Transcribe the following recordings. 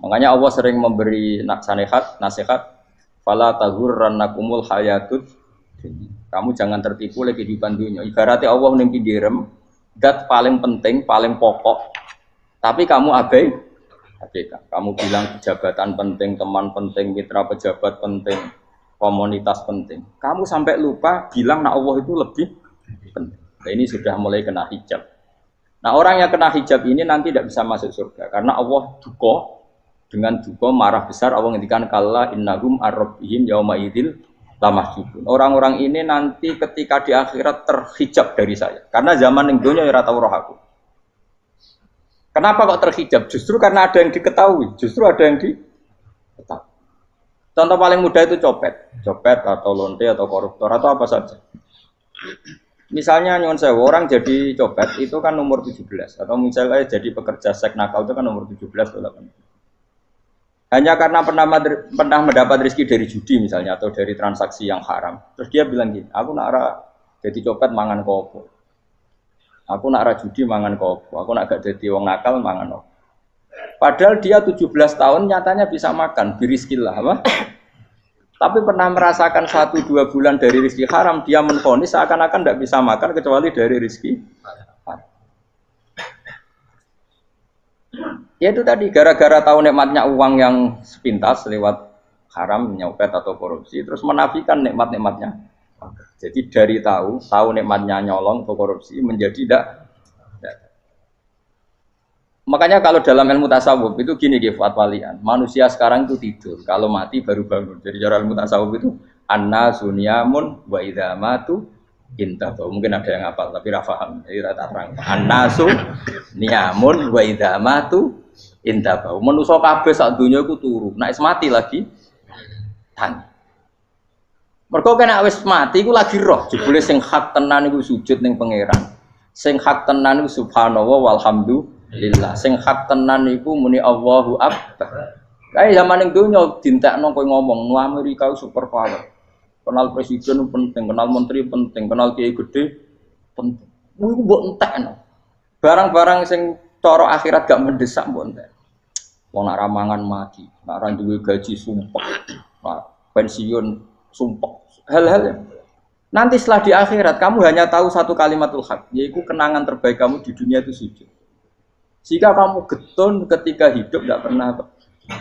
Makanya Allah sering memberi nasihat, fala taghurrannakumul hayatud dunya. Kamu jangan tertipu oleh kehidupan dunia. Ibaratnya Allah ning pinggirem, zat paling penting, paling pokok. Tapi kamu abaikan. Kamu bilang jabatan penting, teman penting, mitra pejabat penting, komunitas penting. Kamu sampai lupa bilang Allah itu lebih penting. Nah, ini sudah mulai kena hijab. Nah, orang yang kena hijab ini nanti tidak bisa masuk surga karena Allah dengan duka marah besar. Allah ngendikan kalla innahum ar-rabbihim yauma idzil lamahjubun. Orang-orang ini nanti ketika di akhirat terhijab dari saya. Karena zaman ning donya ora tau roh aku. Kenapa kok terhijab? Justru karena ada yang diketahui, justru ada yang diketahui. Contoh paling mudah itu copet atau lonte atau koruptor atau apa saja. Misalnya nyuwun sewu orang jadi copet itu kan umur 17 atau misalnya jadi pekerja seks nakal itu kan umur 17 atau 18. Hanya karena pernah mendapat rezeki dari judi misalnya atau dari transaksi yang haram. Terus dia bilang gini, aku nak jadi copet mangan kopo. Aku nak judi mangan kopo. Aku nak gak jadi wong nakal mangan kopo. Padahal dia 17 tahun nyatanya bisa makan, birizkillah apa? Tapi pernah merasakan 1-2 bulan dari rezeki haram, dia menvonis seakan-akan tidak bisa makan kecuali dari rezeki haram. Ya itu tadi, gara-gara tahu nikmatnya uang yang sepintas lewat haram, nyopet atau korupsi, terus menafikan nikmat-nikmatnya. Jadi dari tahu nikmatnya nyolong atau korupsi menjadi tidak. Makanya kalau dalam ilmu tasawuf itu gini Fuad Walian, manusia sekarang itu tidur, kalau mati baru bangun. Jadi cara ilmu tasawuf itu annasu niyamun wa idza matu intabu. Mungkin ada yang hafal tapi ra paham. Jadi rata terang. Annasu niyamun wa idza matu intabu. Manusa kabeh sak donya iku turu, nek mati lagi tangi. Mergo kena wis mati iku lagi roh, jebule sing hak tenan iku sujud ning pangeran. Sing hak tenan iku subhanallah walhamdulillah. Sing hak tenan iku muni Allahu akbar. Kae zaman ning donya dintekno kowe ngomong nu Amerika super power. Kenal presiden penting, kenal menteri penting, kenal kiai gede penting. Iku mbok entekno. Barang-barang sing cara akhirat gak mendesak mbok entek. Wong nak ramangan mati, nak ra duwe gaji sumpah. Pensiun sumpah. Hal-hal nanti setelah di akhirat kamu hanya tahu satu kalimatul haq, yaitu kenangan terbaik kamu di dunia itu sujud. Jika kamu getun ketika hidup tidak pernah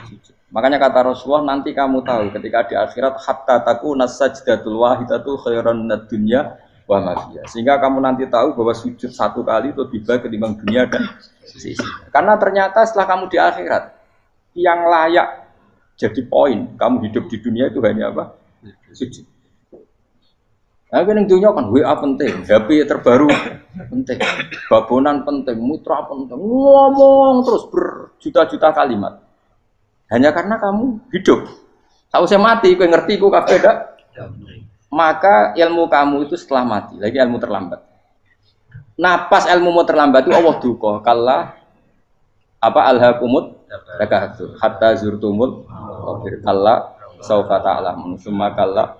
sujud. Makanya kata Rasulullah nanti kamu tahu ketika di akhirat hatta takuna sajdatul wahidatu khairan minad dunya wa ma fiha. Sehingga kamu nanti tahu bahwa sujud satu kali itu lebih baik ketimbang dunia dan sisinya. Karena ternyata setelah kamu di akhirat yang layak jadi poin kamu hidup di dunia itu hanya apa? Sujud. Nah, yang dunia kan WA penting, HP terbaru penting, babonan penting, mitra penting, ngomong terus berjuta-juta kalimat. Hanya karena kamu hidup. Tahu saya mati, kau ngerti, kau kabeh dak. Maka ilmu kamu itu setelah mati, lagi ilmu terlambat. Nah, pas ilmu mau terlambat itu Allah duka, kalla apa alhaqumut takatsur hatta zurtumul kalla saufa ta'lamun summa kalla.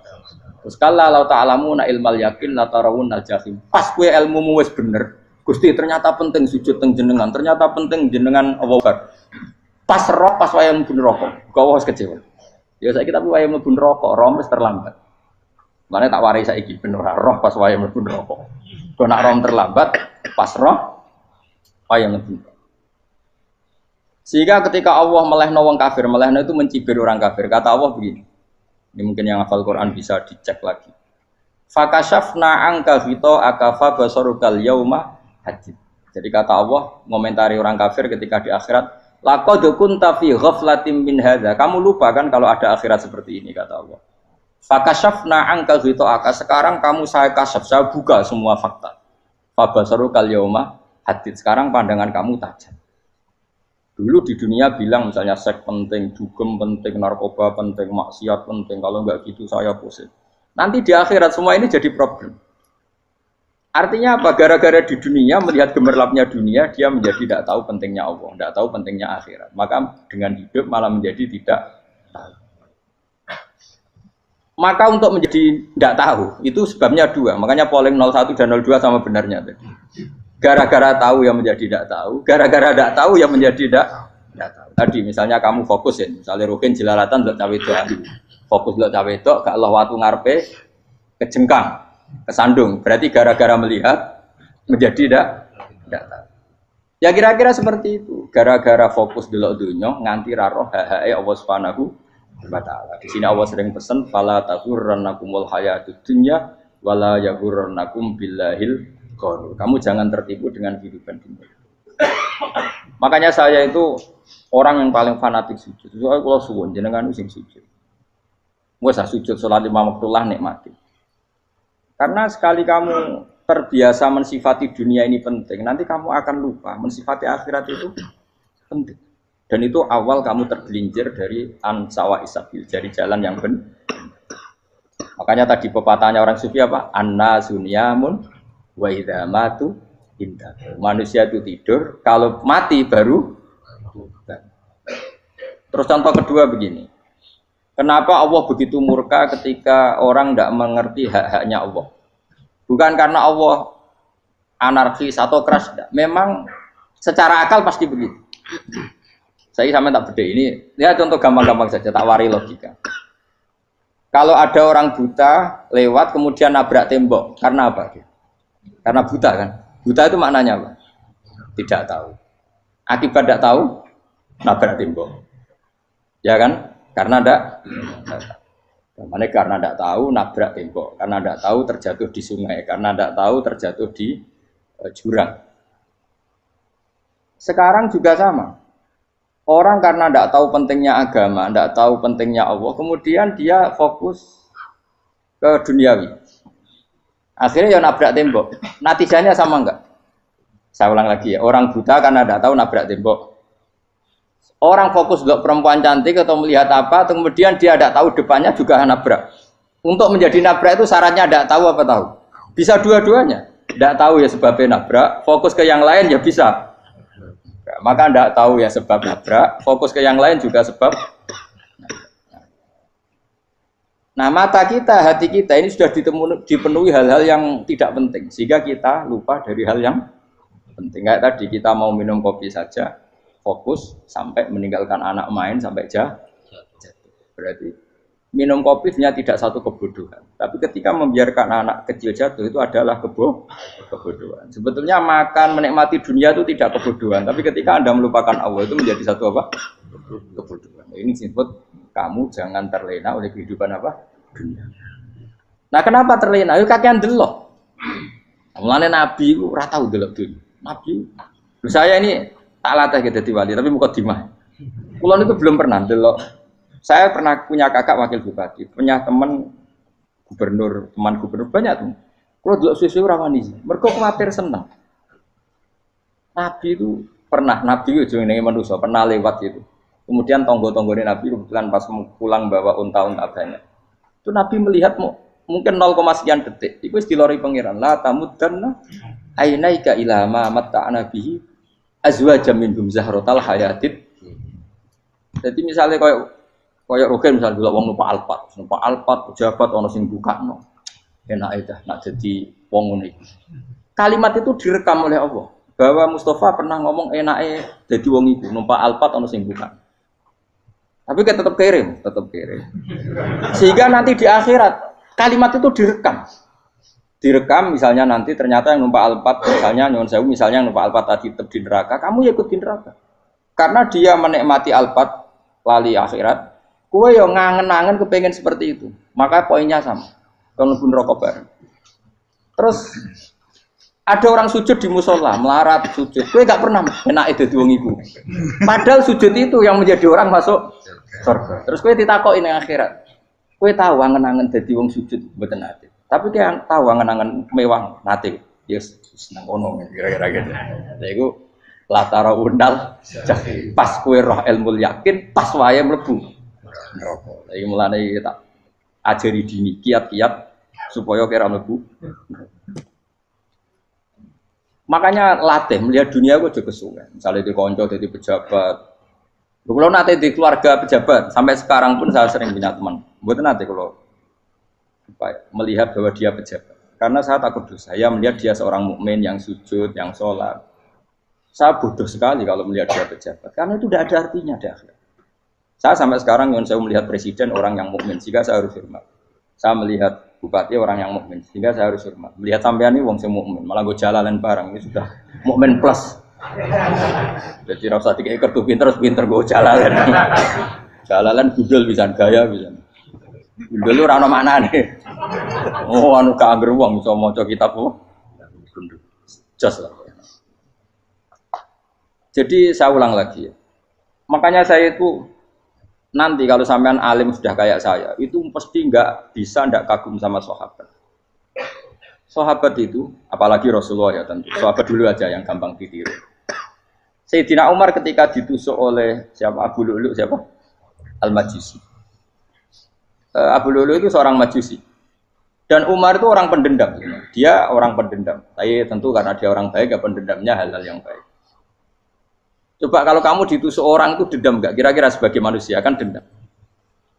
Terus kalla law ta'lamuna ilmal yakin la tarawunnal jahim. Pas kowe ilmumu wis bener, Gusti ternyata penting sujud teng jenengan, ternyata penting jenengan Allah Akbar. Pas roh pas wayah mlebu neraka, kok wis kecewa. Ya saiki tapi wayah mlebu neraka, roh wis terlambat. Mane tak warai saiki ben ora roh pas wayah mlebu neraka. Kok nak roh terlambat, pas roh wayah mlebu. Sehingga ketika Allah melehno wong kafir, melehno itu mencibir orang kafir. Kata Allah begini. Ini mungkin yang hafal Quran bisa dicek lagi. Fakashafna angka fito akafa basarukal yauma hadid. Jadi kata Allah ngomentari orang kafir ketika di akhirat, laqad kunta fi ghaflatin min hadza. Kamu lupa kan kalau ada akhirat seperti ini kata Allah. Fakashafna angka fito aka. Sekarang kamu saya kasaf, saya buka semua fakta. Fa basarukal yauma hadid. Sekarang pandangan kamu tajam. Dulu di dunia bilang misalnya seks penting, dugem penting, narkoba penting, maksiat penting. Kalau enggak gitu saya pusing. Nanti di akhirat semua ini jadi problem. Artinya apa? Gara-gara di dunia melihat gemerlapnya dunia, dia menjadi tidak tahu pentingnya Allah, tidak tahu pentingnya akhirat. Maka dengan hidup malah menjadi tidak tahu. Maka untuk menjadi tidak tahu itu sebabnya dua. Makanya polling 01 dan 02 sama benarnya tadi. Gara-gara tahu yang menjadi tidak tahu, gara-gara tidak tahu yang menjadi tidak Tidak tahu. Tadi misalnya kamu fokus ya, misalnya Rukin jelalatan untuk cawe itu, fokus untuk cawe itu, gak Allah waktu ngarepe kejengkang, kesandung. Berarti gara-gara melihat menjadi tidak tahu. Ya kira-kira seperti itu. Gara-gara fokus delok dunya nganti ra roh hae Allah Subhanahu wa taala. Di sini Allah sering pesan fala taghurrannakumul hayatud dunya wala yaghurrannakum billahil ghurur. Kamu jangan tertipu dengan kehidupan dunia. Makanya saya itu orang yang paling fanatik sujud. Soalnya kalau suwun jenengan sing sujud. Wes sujud salat lima waktu lah nikmati. Karena sekali kamu terbiasa mensifati dunia ini penting, nanti kamu akan lupa mensifati akhirat itu penting. Dan itu awal kamu tergelincir dari ansawa isabil, dari jalan yang benar. Makanya tadi pepatahnya orang sufi apa? Anna sunyamun wa idza matu indah. Manusia itu tidur, kalau mati baru. Terus contoh kedua begini. Kenapa Allah begitu murka ketika orang tidak mengerti hak-haknya Allah? Bukan karena Allah anarkis atau keras, tidak. Memang secara akal pasti begitu. Saya sama tak beda ini. Lihat contoh gampang-gampang saja, tak wari logika. Kalau ada orang buta lewat kemudian nabrak tembok, karena apa? Karena buta kan? Buta itu maknanya apa? Tidak tahu. Akibat tidak tahu, nabrak tembok. Ya kan? Karena tidak tahu. Karena tidak tahu nabrak tembok, karena tidak tahu terjatuh di sungai, karena tidak tahu terjatuh di jurang. Sekarang juga sama. Orang karena tidak tahu pentingnya agama, tidak tahu pentingnya Allah, kemudian dia fokus ke duniawi. Akhirnya ya nabrak tembok. Natijanya sama enggak? Saya ulang lagi ya. Orang buta karena tidak tahu nabrak tembok. Orang fokus untuk perempuan cantik atau melihat apa, kemudian dia tidak tahu depannya juga nabrak. Untuk menjadi nabrak itu syaratnya tidak tahu apa tahu. Bisa dua-duanya. Tidak tahu ya sebabnya nabrak, fokus ke yang lain ya bisa. Maka tidak tahu ya sebab nabrak, fokus ke yang lain juga sebab. Nah mata kita, hati kita ini sudah dipenuhi hal-hal yang tidak penting, sehingga kita lupa dari hal yang penting. Kayak tadi kita mau minum kopi saja, fokus sampai meninggalkan anak main sampai jatuh. Berarti minum kopi sebenarnya tidak satu kebodohan, tapi ketika membiarkan anak kecil jatuh itu adalah kebodohan. Sebetulnya makan menikmati dunia itu tidak kebodohan, tapi ketika Anda melupakan Allah itu menjadi satu apa? Kebodohan. Ini disebut kamu jangan terlena oleh kehidupan apa? Dunia. Nah kenapa terlena? Itu kakean delok. Mulane Nabi itu ora tau delok dunia. Nabi, saya ini tak latih gitu wali, tapi mukadimah. Kulon itu belum pernah delok. Saya pernah punya kakak wakil bupati, punya teman gubernur banyak tuh. Kalau delok susu rawani, mereka khawatir senang. Nabi itu pernah, Nabi itu jenenge manusia, pernah lewat itu. Kemudian tonggo-tonggone Nabi kebetulan pas pulang bawa unta-unta banyak. Itu Nabi melihat mungkin 0, sekian detik. Itu dilori pangeran. La tamuddanna ainaika ila ma matta'na bihi azwajam minhum zahratal hayatid. Jadi misalnya kayak Rukin misalnya dulu wong numpak Alphard pejabat ono sing bukakno. Enak aja nak jadi wong ngene iki. Kalimat itu direkam oleh Allah bahwa Mustafa pernah ngomong enake dadi wong iku numpak Alphard ono sing buka. Tapi kan tetap kirim. Sehingga nanti di akhirat kalimat itu direkam misalnya nanti ternyata yang numpak Alphard misalnya nyuwun sewu misalnya yang numpak Alphard tadi tetap di neraka, kamu ya ikut di neraka. Karena dia menikmati Alphard lali akhirat. Kowe yo ngangen-angen kepengen seperti itu. Maka poinnya sama. Kalau pun rokok bareng. Terus ada orang sujud di musola, melarat sujud. Kowe gak pernah enake dadi wong iku. Padahal sujud itu yang menjadi orang masuk surga. Terus kowe ditakoki ning akhirat. Kowe tahu angen-angen dadi wong sujud mboten nate. Tapi kowe tahu angen-angen mewah nate. Yes, seneng ngono kira-kira gitu. Lha iku latara undal pas kowe roh ilmu yakin pas wae mlebu neraka. Iki mulane tak ajari dini kiat-kiat supaya kira mlebu. Makanya latih melihat dunia gue juga kesuwen. Misalnya di konco jadi pejabat. Kalau nanti di keluarga pejabat sampai sekarang pun saya sering punya teman. Buat nanti kalau melihat bahwa dia pejabat. Karena saya takut dosa. Saya melihat dia seorang mukmin yang sujud, yang sholat. Saya bodoh sekali kalau melihat dia pejabat, karena itu tidak ada artinya di akhirat. Saya sampai sekarang yang saya melihat presiden orang yang mukmin, sehingga saya harus hormat. Saya melihat bupati orang yang mukmin, sehingga saya harus hormat. Melihat sampean ini wong sing mukmin, malah gue jalalan barang ini sudah mukmin plus. Jadi rasa tiga kartu pinter gue jalalan. Jalalan gudul bisa gaya bisa. Gudul ora ono maknane. Oh anu ka angger wong iso maca kitab kok. Jos lah. Jadi saya ulang lagi ya. Makanya saya itu nanti kalau sampean alim sudah kayak saya, itu pasti nggak kagum sama sahabat. Sahabat itu, apalagi Rasulullah ya tentu. Sahabat dulu aja yang gampang ditiru. Sayyidina Umar ketika ditusuk oleh siapa Abu Lu'lu siapa? Al-Majusi. Abu Lu'lu itu seorang Majusi. Dan Umar itu orang pendendam. Dia orang pendendam. Tapi tentu karena dia orang baik, ya pendendamnya hal-hal yang baik. Coba kalau kamu ditusuk orang itu dendam enggak? Kira-kira sebagai manusia kan dendam.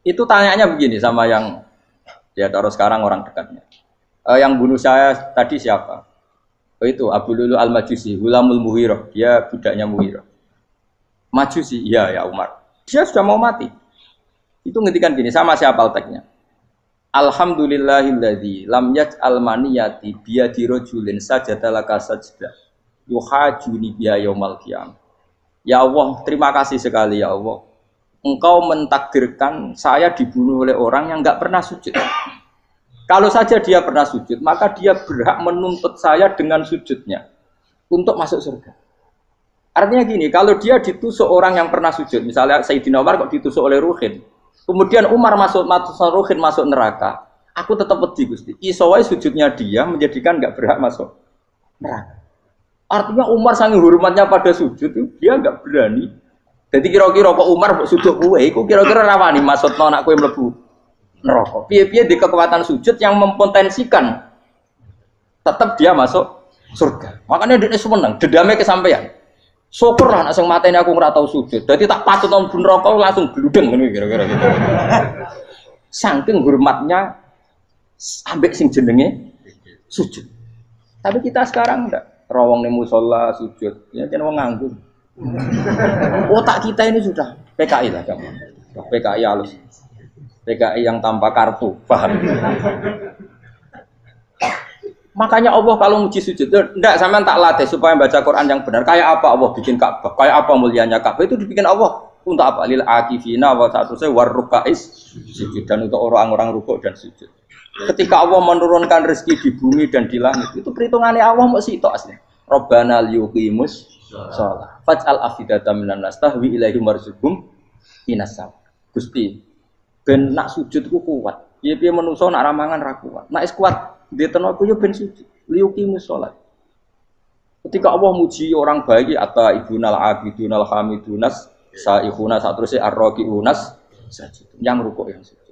Itu tanyanya begini sama yang ya taruh sekarang orang dekatnya. Yang bunuh saya tadi siapa? Itu Abu Lu'lu Al-Majusi, Hulamul Muhirah. Dia budaknya Muhirah. Majusi, iya ya Umar. Dia sudah mau mati. Itu ngendikan gini, sama siapa alteknya? Alhamdulillahilladzi lam yaj'al maniyati biyadi rajulin sajadalaka sajdah yuhajuni biya yaumal qiyamah. Ya Allah, terima kasih sekali ya Allah. Engkau mentakdirkan saya dibunuh oleh orang yang enggak pernah sujud. Kalau saja dia pernah sujud, maka dia berhak menuntut saya dengan sujudnya untuk masuk surga. Artinya gini, kalau dia ditusuk orang yang pernah sujud, misalnya Sayyidina Umar kok ditusuk oleh Ruhin, kemudian Umar masuk Ruhin masuk neraka, aku tetap wedi Gusti. Isowai sujudnya dia menjadikan enggak berhak masuk neraka. Artinya Umar saking hormatnya pada sujud itu dia enggak berani. Jadi kira-kira kok Umar sujud kowe, iku kira-kira rawani maksudno anak kowe mlebu neraka. Piye-piye di kekuatan sujud yang mempotensikan tetap dia masuk surga. Makanya dia seneng, dedame kesampaian. Syukurlah nek sing mateni aku ora tau sujud. Dadi tak patut nang neraka langsung gludeng ngene kira-kira gitu. Saking hormatnya ambek sing jenenge sujud. Tapi kita sekarang enggak. Rawong ning musala sujud, ya jan wong nganggur. Otak kita ini sudah PKI lah kamu. PKI halus. PKI yang tanpa kartu, paham? Makanya Allah kalau muji sujud, enggak sampean tak latih supaya baca Quran yang benar. Kayak apa Allah bikin Ka'bah? Kayak apa mulianya Ka'bah itu dibikin Allah untuk apa? Lil akifina wa sa'tusai warrukais sujud dan untuk orang-orang rukuk dan sujud. Ketika Allah menurunkan rezeki di bumi dan di langit, itu perhitungannya Allah mau sitok asli. Rabbana liyuqimus shalah. Faj'al afidatan minan nas tahwi ilaihim warzuqhum minasam. Gusti, ben nak sujud ku kuat. Piye-piye menungso nak ramangan ra kuat. Nak is kuat, diteno ku yo ben sujud. Liyuqimus shalah. Ketika Allah muji orang baik atau ibunal abidunal hamidunas saihuna satruse arraqiunas sajid. Yang rukuk yang sujud.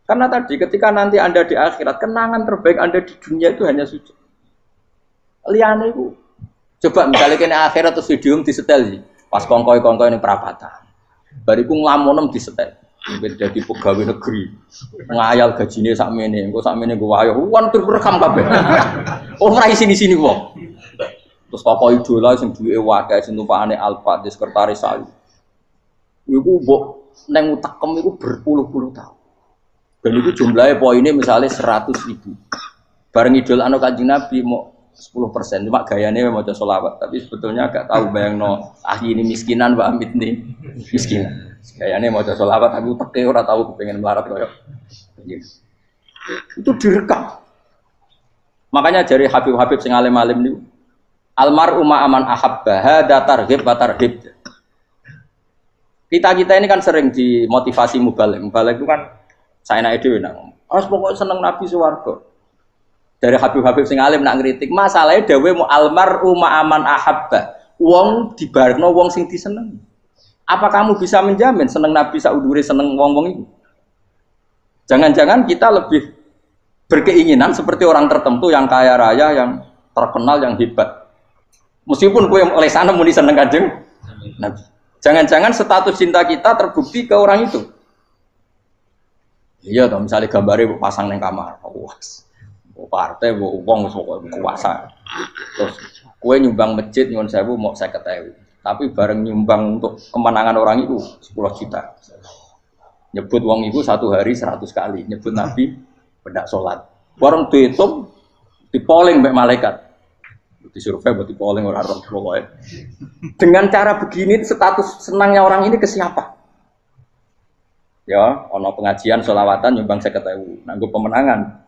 Karena tadi ketika nanti Anda di akhirat, kenangan terbaik Anda di dunia itu hanya sujud. Liane itu, coba misalnya kena akhirat terus video disetel sih, pas kongkoi ini perapatan, bariku ngelamonem disetel, jadi pegawai negeri, ngayal gajinya sakmene, engko sakmene gue wayo, wan terekam kabeh, oh rai sini wong, terus tokoh idola sing duwe wadah, sing tumpakane Alfa, di sekretaris saya, iku mbok neng utakem iku berpuluh-puluh tahun. Dan itu jumlahnya poinnya misalnya 100.000. Bareng idol anu Kanjeng Nabi mau 10%, cuma gayanya mau sholawat. Tapi sebetulnya agak tahu bayang no ahli ini miskinan, Mbak Amit nih miskinan. Gayanya mau sholawat, aku teke ora tahu kepengen melarat koyo. Itu direkam. Makanya dari Habib sing alim-alim niku almar'u ma'aman ahabba hada targhib wa tarhib. Kita ini kan sering dimotivasi mubalek. Mubalek itu kan saya naik dewe nang. Pokoknya seneng Nabi swarga. Dari Habib sing alim nak ngritik, masalahnya dewe mu almar'u ma'aman ahabba. Wong dibarno wong sing diseneng. Apa kamu bisa menjamin seneng Nabi saudure seneng wong-wong itu? Jangan-jangan kita lebih berkeinginan seperti orang tertentu yang kaya raya, yang terkenal, yang hebat. Meskipun kowe oleh sana muni seneng Kanjeng Nabi. Jangan-jangan status cinta kita terbukti ke orang itu. Iya toh, misalnya gambarnya pasang neng kamar, wah, partai, wong kuasa, terus Kue nyumbang masjid nyuwun sewu mau 50.000. Tapi bareng nyumbang untuk kemenangan orang itu 10 juta. Nyebut wong itu satu hari 100 kali. Nyebut Nabi pendak sholat. Bareng dihitung, dipoling mbek malaikat. Disurvei buat dipoling orang pokoknya. Dengan cara begini status senangnya orang ini ke siapa? Ya, ono pengajian sholawatan nyumbang 50.000. Nanggo pemenangan.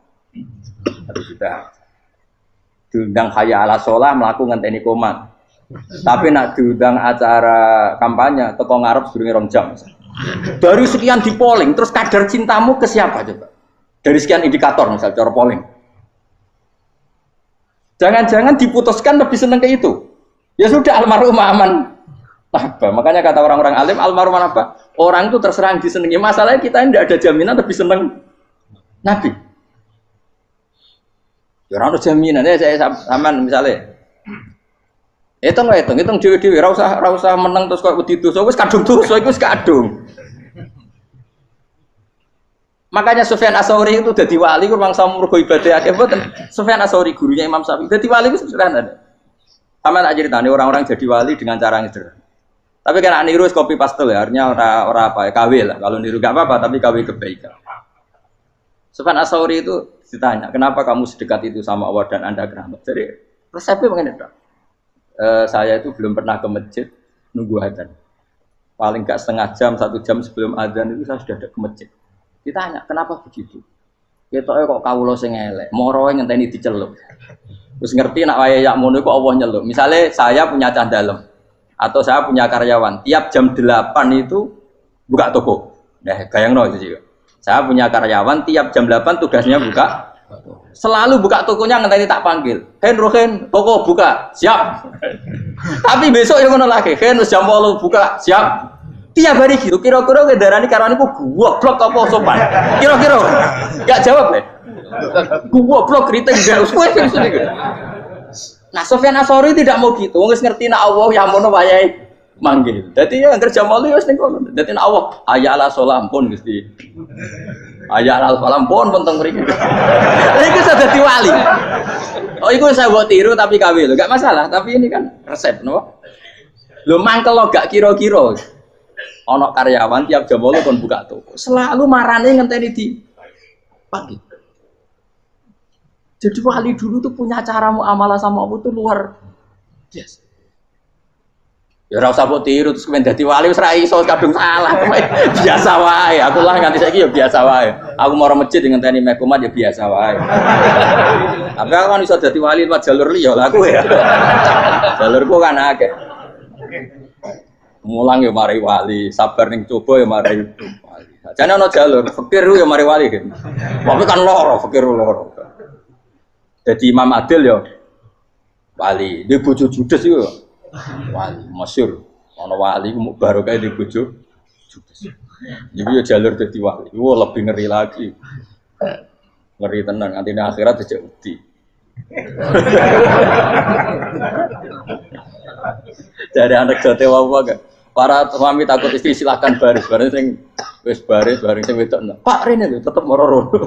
Harus sudah. Diundang hayya ala sholah melaku ngenteni komat. Tapi nak diundang acara kampanye teko ngarep sedurunge 2 jam. Dari sekian di polling, terus kadar cintamu ke siapa coba? Dari sekian indikator misal cara polling. Jangan-jangan diputuskan lebih seneng ke itu. Ya sudah almarhum aman. Apa? Makanya kata orang-orang alim almarhum apa? Orang itu terserah disenangi. Masalahnya kita tidak ada jaminan lebih seneng Nabi. Ya orang ada jaminan ya saya aman misalnya. Hitung dewi-dewi, ra usah menang terus kok wedi dosa, wis kadung dosa iku wis kadung. Makanya Sufyan Ats-Tsauri itu dadi wali ku mangsa mergo ibadah akeh mboten. Sufyan Ats-Tsauri gurunya Imam Syafi'i. Dadi wali ku sederhana. Sama tak ceritane orang-orang jadi wali dengan cara yang sederhana. Tapi kan niru copy paste ya, artinya ora apa ya, KW lah. Kalau niru gak apa-apa, tapi KW kebaikan. Sufyan Ats-Tsauri itu ditanya, "Kenapa kamu sedekat itu sama Allah dan Anda keramat?" Jadi resepnya begini, Pak. Saya itu belum pernah ke masjid nunggu adzan. Paling enggak setengah jam, 1 jam sebelum adzan itu saya sudah ada ke masjid. Ditanya, kenapa begitu? Ketoke kok kawula sing elek, moroe ngenteni diceluk. Terus ngerti nak wayahe yak ngono iku Allah nyeluk. Misale saya punya cah dalem atau saya punya karyawan, tiap jam 8 itu buka toko. Nah, bayangno itu sih. Saya punya karyawan tiap jam 8 tugasnya buka. Selalu buka tokonya ngenteni tak panggil. Hen, toko buka, siap. Tapi besok yang ngono lagi, Hen wis jam 8 buka, siap. Tiap hari gitu. Kira-kira ngendarani karyawanku goblok apa sopan? Kira-kira enggak jawab deh. Goblok kritik gak usah gitu. Nah, Sufyan Ats-Tsauri tidak mau gitu. Wis ngerti nek Allah ya mono wayahe manggil. Dadi ya kerja malu wis ning kono. Dadi nek Allah ayya ala salam pun Gusti. Ayat al-falam pun penting mriki. Iku sudah dadi wali. Oh iku saya buat tiru tapi KW lho, enggak masalah, tapi ini kan resep napa? Lho mangkel lo gak kira-kira. Ana karyawan tiap jam 8 kon buka toko. Selalu marane ngenteni di pagi. Jadi wali dulu tuh punya cara muamalah sama Allah tuh luar biasa. Ya ora usah mbok tiru terus kemen dadi wali wis ra iso kadung salah. Biasa wae. Aku lah nganti saiki ya biasa wae. Aku mau masjid ngenteni mek komat ya biasa wae. Tapi aku kan iso dadi wali lewat jalur liya lah aku ya. Jalurku kan akeh. Mulang ya mari wali, sabar ning coba ya mari wali. Jane ana jalur fikir ya mari wali gitu. Tapi kan loro, fikir loro. Dadi Imam Adil ya wali, di bojo judes iku wali masyhur. Ana wali ku barokah di bojo judes. Iki ya jalur dadi wali. Wah lebih ngeri lagi. Ngeri tenan nganti ning akhirat dijak wedi. Jadi anak jote wae para suami takut istri silakan baris bareng sing wis baris bareng sing wedok. Pak rene lho tetep moro-moro.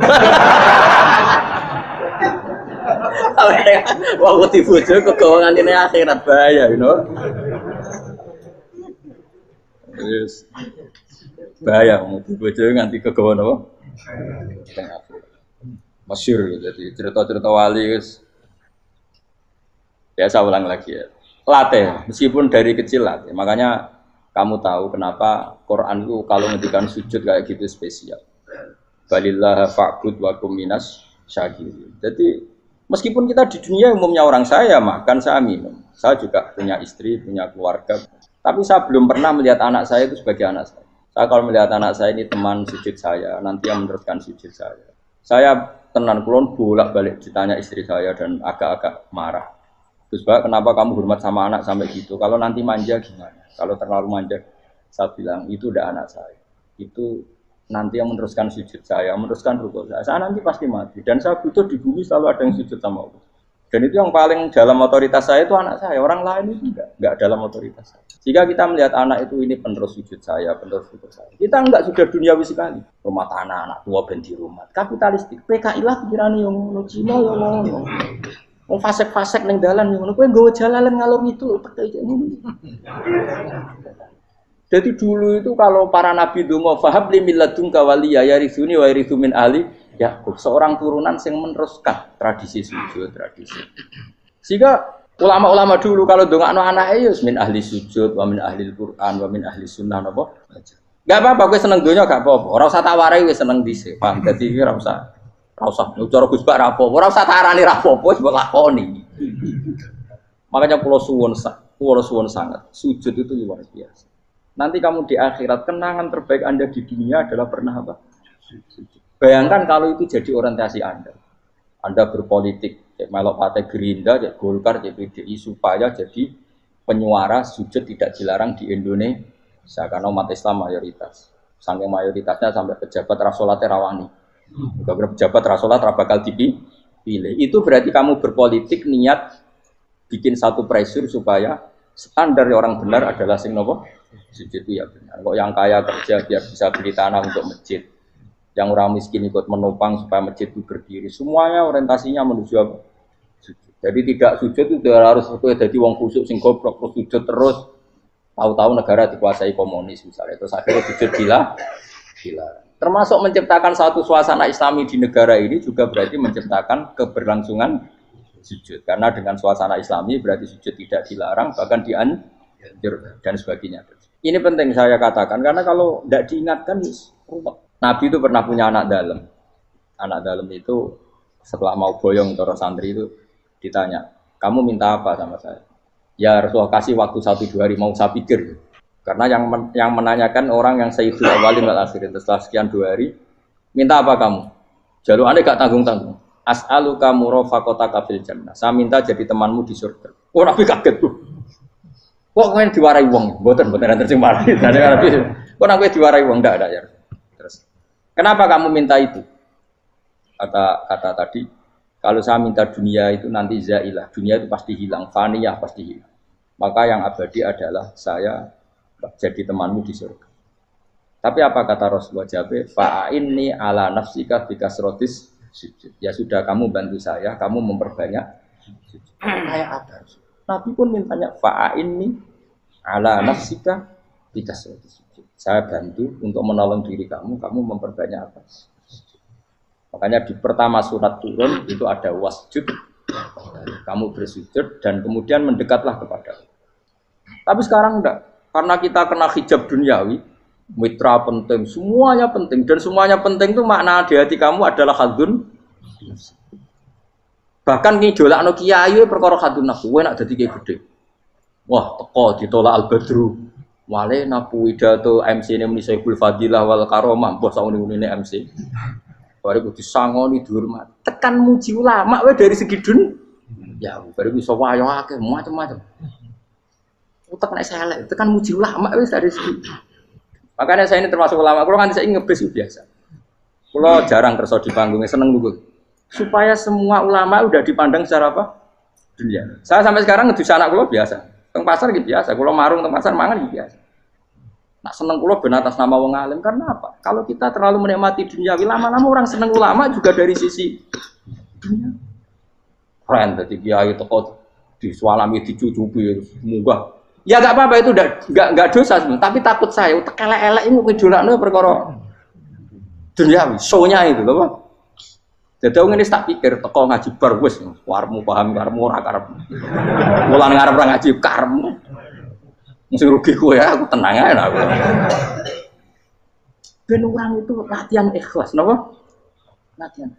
Wah, wedi bojo kegawangan ini akhirat bahaya, you know. Yes. Bahaya wedi bojo nganti kegawan apa? Masyhur jadi cerita-cerita wali guys. Biasa ulang lagi ya. Latih, meskipun dari kecil latih. Makanya kamu tahu kenapa Quran itu kalau ngendikan sujud kayak gitu spesial. Balillah fa'bud wa kum minas syakirin. Jadi meskipun kita di dunia umumnya orang saya makan, saya minum. Saya juga punya istri, punya keluarga. Tapi saya belum pernah melihat anak saya itu sebagai anak saya. Saya kalau melihat anak saya ini teman sujud saya, nanti yang meneruskan sujud saya. Saya tenan kulon bolak-balik ditanya istri saya dan agak-agak marah. Terus Pak, kenapa kamu hormat sama anak sampai gitu? Kalau nanti manja gimana? Kalau terlalu manja, saya bilang itu udah anak saya. Itu nanti yang meneruskan sujud saya, meneruskan rukuk saya. Saya nanti pasti mati. Dan saya butuh di bumi selalu ada yang sujud sama Allah. Dan itu yang paling dalam otoritas saya itu anak saya. Orang lain itu enggak dalam otoritas saya. Jika kita melihat anak itu ini penerus sujud saya, penerus rukuk saya. Kita enggak sudah duniawi sekali. Rumah tanah, anak tua ben di rumah. Kapitalistik. PKI lah pikiran yang Cina yang Wong fasik-fasik ning dalan ngono kowe nggawa jalalan ngalor ngidul tekek ngono. Jadi dulu itu kalau para nabi donga fahab li milladunka waliya yarisuni wa yarithu min ahli Yakub, seorang turunan yang meneruskan tradisi sujud, tradisi. Sehingga ulama-ulama dulu kalau dongakno anake ya min ahli sujud, wa min ahli Al-Qur'an, wa min ahli sunnah napa. Enggak apa-apa kowe seneng donya gak apa-apa. Ora usah tak warai wis seneng dhisik. Paham? Dadi ora usah cara Gus Bak ra apa. Ora usah tak arani ra apa, wis mbok lakoni. Makanya kula suwun sangat, sujud itu luar biasa. Nanti kamu di akhirat kenangan terbaik Anda di dunia adalah pernah apa? Sujud. Bayangkan kalau itu jadi orientasi Anda. Anda berpolitik, cek melok partai Gerindra, cek Golkar, cek PDI supaya jadi penyuara sujud tidak dilarang di Indonesia karena umat Islam mayoritas. Saking mayoritasnya sampai pejabat rasolat rawani. Juga pejabat rasolat bakal dipilih. Itu berarti kamu berpolitik niat bikin satu pressure supaya standar orang benar adalah sing nopo sujud itu ya benar. Kok yang kaya kerja biar bisa beli tanah untuk masjid. Yang orang miskin ikut menopang supaya masjid itu berdiri. Semuanya orientasinya menuju apa? Sujud. Jadi tidak sujud itu harus jadi wong khusyuk sing goblok terus sujud terus. Tahu-tahu negara dikuasai komunis misalnya. Terus akhirnya sujud gila. Termasuk menciptakan satu suasana Islami di negara ini juga berarti menciptakan keberlangsungan sujud. Karena dengan suasana Islami berarti sujud tidak dilarang bahkan dianjurkan dan sebagainya. Ini penting saya katakan karena kalau tidak diingatkan ruwet. Nabi itu pernah punya anak dalam. Anak dalam itu setelah mau boyong terus santri itu ditanya, kamu minta apa sama saya? Ya Rasulullah kasih waktu 1-2 hari mau saya pikir. Karena yang menanyakan orang yang sayyidul awwalin wal akhirin setelah sekian 2 hari, minta apa kamu? Jalur Anda gak tanggung-tanggung. As'aluka murafaqataka fil jannah. Saya minta jadi temanmu di surga. Oh Nabi kaget tuh. Kok kalian diwarai wong? Mboten terjemah. Kok Nabi diwarai wong ndak ada ya. Terus kenapa kamu minta itu? Kata tadi, kalau saya minta dunia itu nanti zailah, dunia itu pasti hilang, faniyah pasti hilang. Maka yang abadi adalah saya jadi temanmu di surga. Tapi apa kata Rasulullah Jabe? Fa'inni ala nafsika bikasrotis sujud. Ya sudah kamu bantu saya, kamu memperbanyak sujud. Kayak apa? Nabi pun mintanya fa'inni ala nafsika bikasrotis sujud. Saya bantu untuk menolong diri kamu memperbanyak apa? Makanya di pertama surat turun itu ada wasjud, kamu bersujud dan kemudian mendekatlah kepada Allah. Tapi sekarang enggak, karena kita kena hijab duniawi, mitra penting, semuanya penting dan semuanya penting itu makna di hati kamu adalah khadun. Bahkan ngidolakno kiai perkara khadun nafsu, kowe nak dadi kiai gede. Wah, teko ditolak Al-Badru. Wale napu pidato MC ini muni Saiful Fadilah wal Karomah, mbah sauni-unine MC. Baru disangoni dihormat. Tekan muji ulama wae dari segi ya baru bisa wayo akeh macam-macam. Utek nek selek, tekan muji ulama wis dari segi. Makanya saya ini termasuk ulama, kalau kan saya ngebis biasa. Kalau jarang kerso di panggungnya seneng dulu. Supaya semua ulama udah dipandang secara apa? Dunia. Saya sampai sekarang ngedus anak kula biasa. Teng pasar gitu biasa. Kalau marung teng pasar mangan gitu biasa. Nak seneng kula ben atas nama wong alim karena apa? Kalau kita terlalu menikmati dunia, lama-lama orang seneng ulama juga dari sisi dunia. Keren tadi kiai teko disualami dicucupi munggah. Ya enggak apa-apa itu enggak dosa sebenarnya, tapi takut saya utek elek-elek ini ngidolakno perkara duniawi, show-nya itu lho, Pak. Dadi wong ngene tak pikir teko ngaji bar wis warmu paham karemu ora karep. Mulan ngarep ora ngaji karemu. Mesti rugi kowe ya, aku tenang ae aku. Ben orang itu latihan ikhlas, napa? Latihan.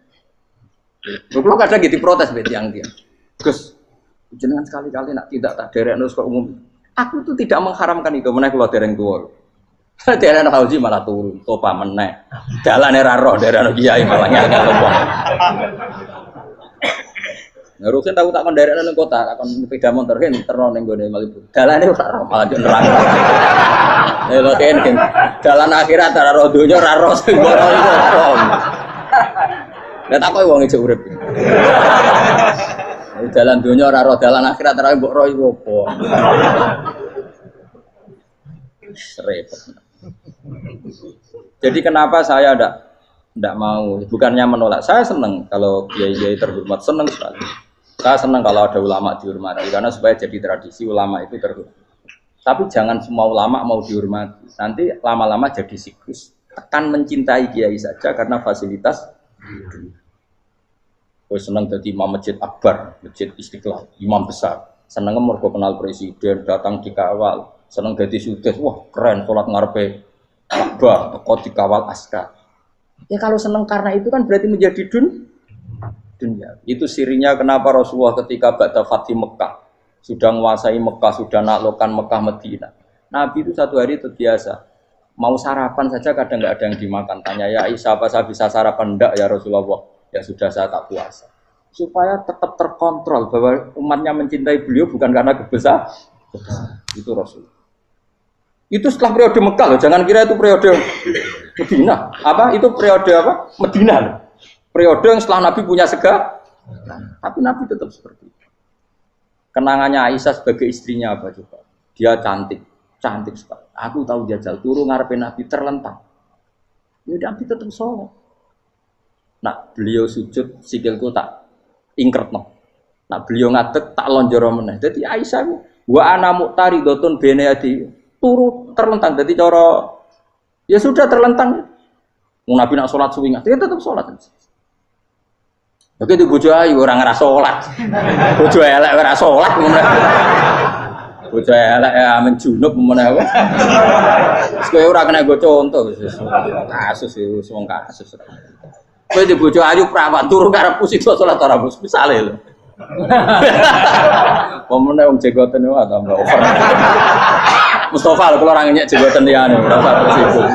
Kalau kadang gitu protes mbek tiyang dia. Gus, jenengan sekali-kali nak tidak tak derekno kok umum. Aku itu tidak mengharamkan itu, meneh kula dereng tuwa. Dereng haji malah turun, topa meneh. Dalane ra roh dereng kiai malah ngel-ngel wong. Ngurusin tahu tak mendarat nang kota, takon sepeda motor kan terno ning gone Malibu. Dalane ora roh malah yo nerang. Lha kene dalan akhirat ora roh donya ora roh sing ora iso. Lah tak koyo wong ijo urip. Dalan donya ora roh, dalan akhirat ora mbok roh iku apa. Repot. Jadi kenapa saya ndak mau, bukannya menolak. Saya senang kalau kiai-kiai terhormat, senang sekali. Saya senang kalau ada ulama dihormati karena supaya jadi tradisi ulama itu terhormat. Tapi jangan semua ulama mau dihormati. Nanti lama-lama jadi siklus. Tekan mencintai kiai saja karena fasilitas. Gue senang jadi imam masjid akbar, masjid Istiqlal, imam besar. Senang mergo kenal presiden, datang dikawal. Senang jadi sudes, wah keren, sholat ngarepe Ka'bah, teko dikawal askar. Ya kalau senang karena itu kan berarti menjadi dunia. Itu sirinya kenapa Rasulullah ketika ba'da Fathi Mekah sudah menguasai Mekah, sudah naklukkan Mekah Madinah. Nabi itu satu hari terbiasa. Mau sarapan saja kadang nggak ada yang dimakan. Tanya ya Aisyah, apa saya bisa sarapan? Enggak ya Rasulullah. Ya sudah saya tak puasa. Supaya tetap terkontrol bahwa umatnya mencintai beliau bukan karena kebesaran. Itu Rasul. Itu setelah periode Mekah loh. Jangan kira itu periode Medina. Apa? Itu periode apa? Medina loh. Periode yang setelah Nabi punya segala. Tapi Nabi tetap seperti itu. Kenangannya Aisyah sebagai istrinya apa coba? Dia cantik sekali. Aku tahu jajal turun ngarepin Nabi terlentang. Ya Nabi tetap sholat. Nah beliau sujud sikilku tak ingkretno. Nah beliau ngadeg tak lonjoro meneh. Jadi Aisyah wa ana muqtaridotun bene adi turu terlentang. Jadi cara ya sudah terlentang. Nabi nak sholat suwi dia tetap sholat. Begitu bojo ayu orang ngerasa sholat. Bojo elek ora sholat meneh. Bojo elek amen junub meneh. Wis kowe ora kena go contoh kasus wis wong kasus. Kowe di bojo ayu prawan turu karepku sida sholat ora bos misale lho. Pemene wong jegoten wae tambah over. Mustofa lho kalau orang nyek jegoten liyane ora usah tersibuk.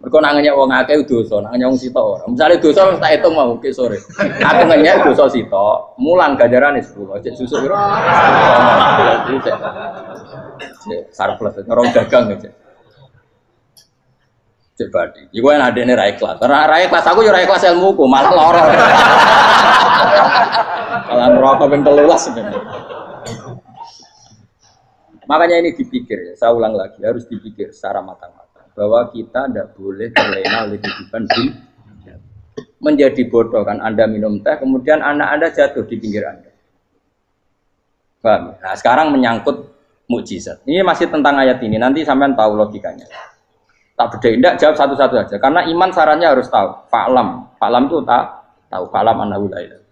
Mergo nang nyek wong akeh dosa, nang nyek wong sitok ora. Misale dosa wis tak hitung mau ke sore. Aku nyek dosa sitok, mulang ganjarane 10. Cek susuk piro? Cek surplus ngerong dagang cek. Cek badi. Iku enak adene ra ikhlas. Ra ikhlas aku yo ra ikhlas ilmuku, malah lara. Malah neraka ping 13 sebenarnya. Makanya ini dipikir, saya ulang lagi, harus dipikir secara matang-matang. Bahwa kita tidak boleh terlena oleh kehidupan dunia. Menjadi bodoh kan, Anda minum teh, kemudian anak Anda jatuh di pinggir Anda. Paham? Nah sekarang menyangkut mukjizat. Ini masih tentang ayat ini, nanti sampean tahu logikanya. Tak bedain, tidak jawab satu-satu aja. Karena iman sarannya harus tahu. Fa'lam itu tak tahu. Fa'lam annahu la ilaha.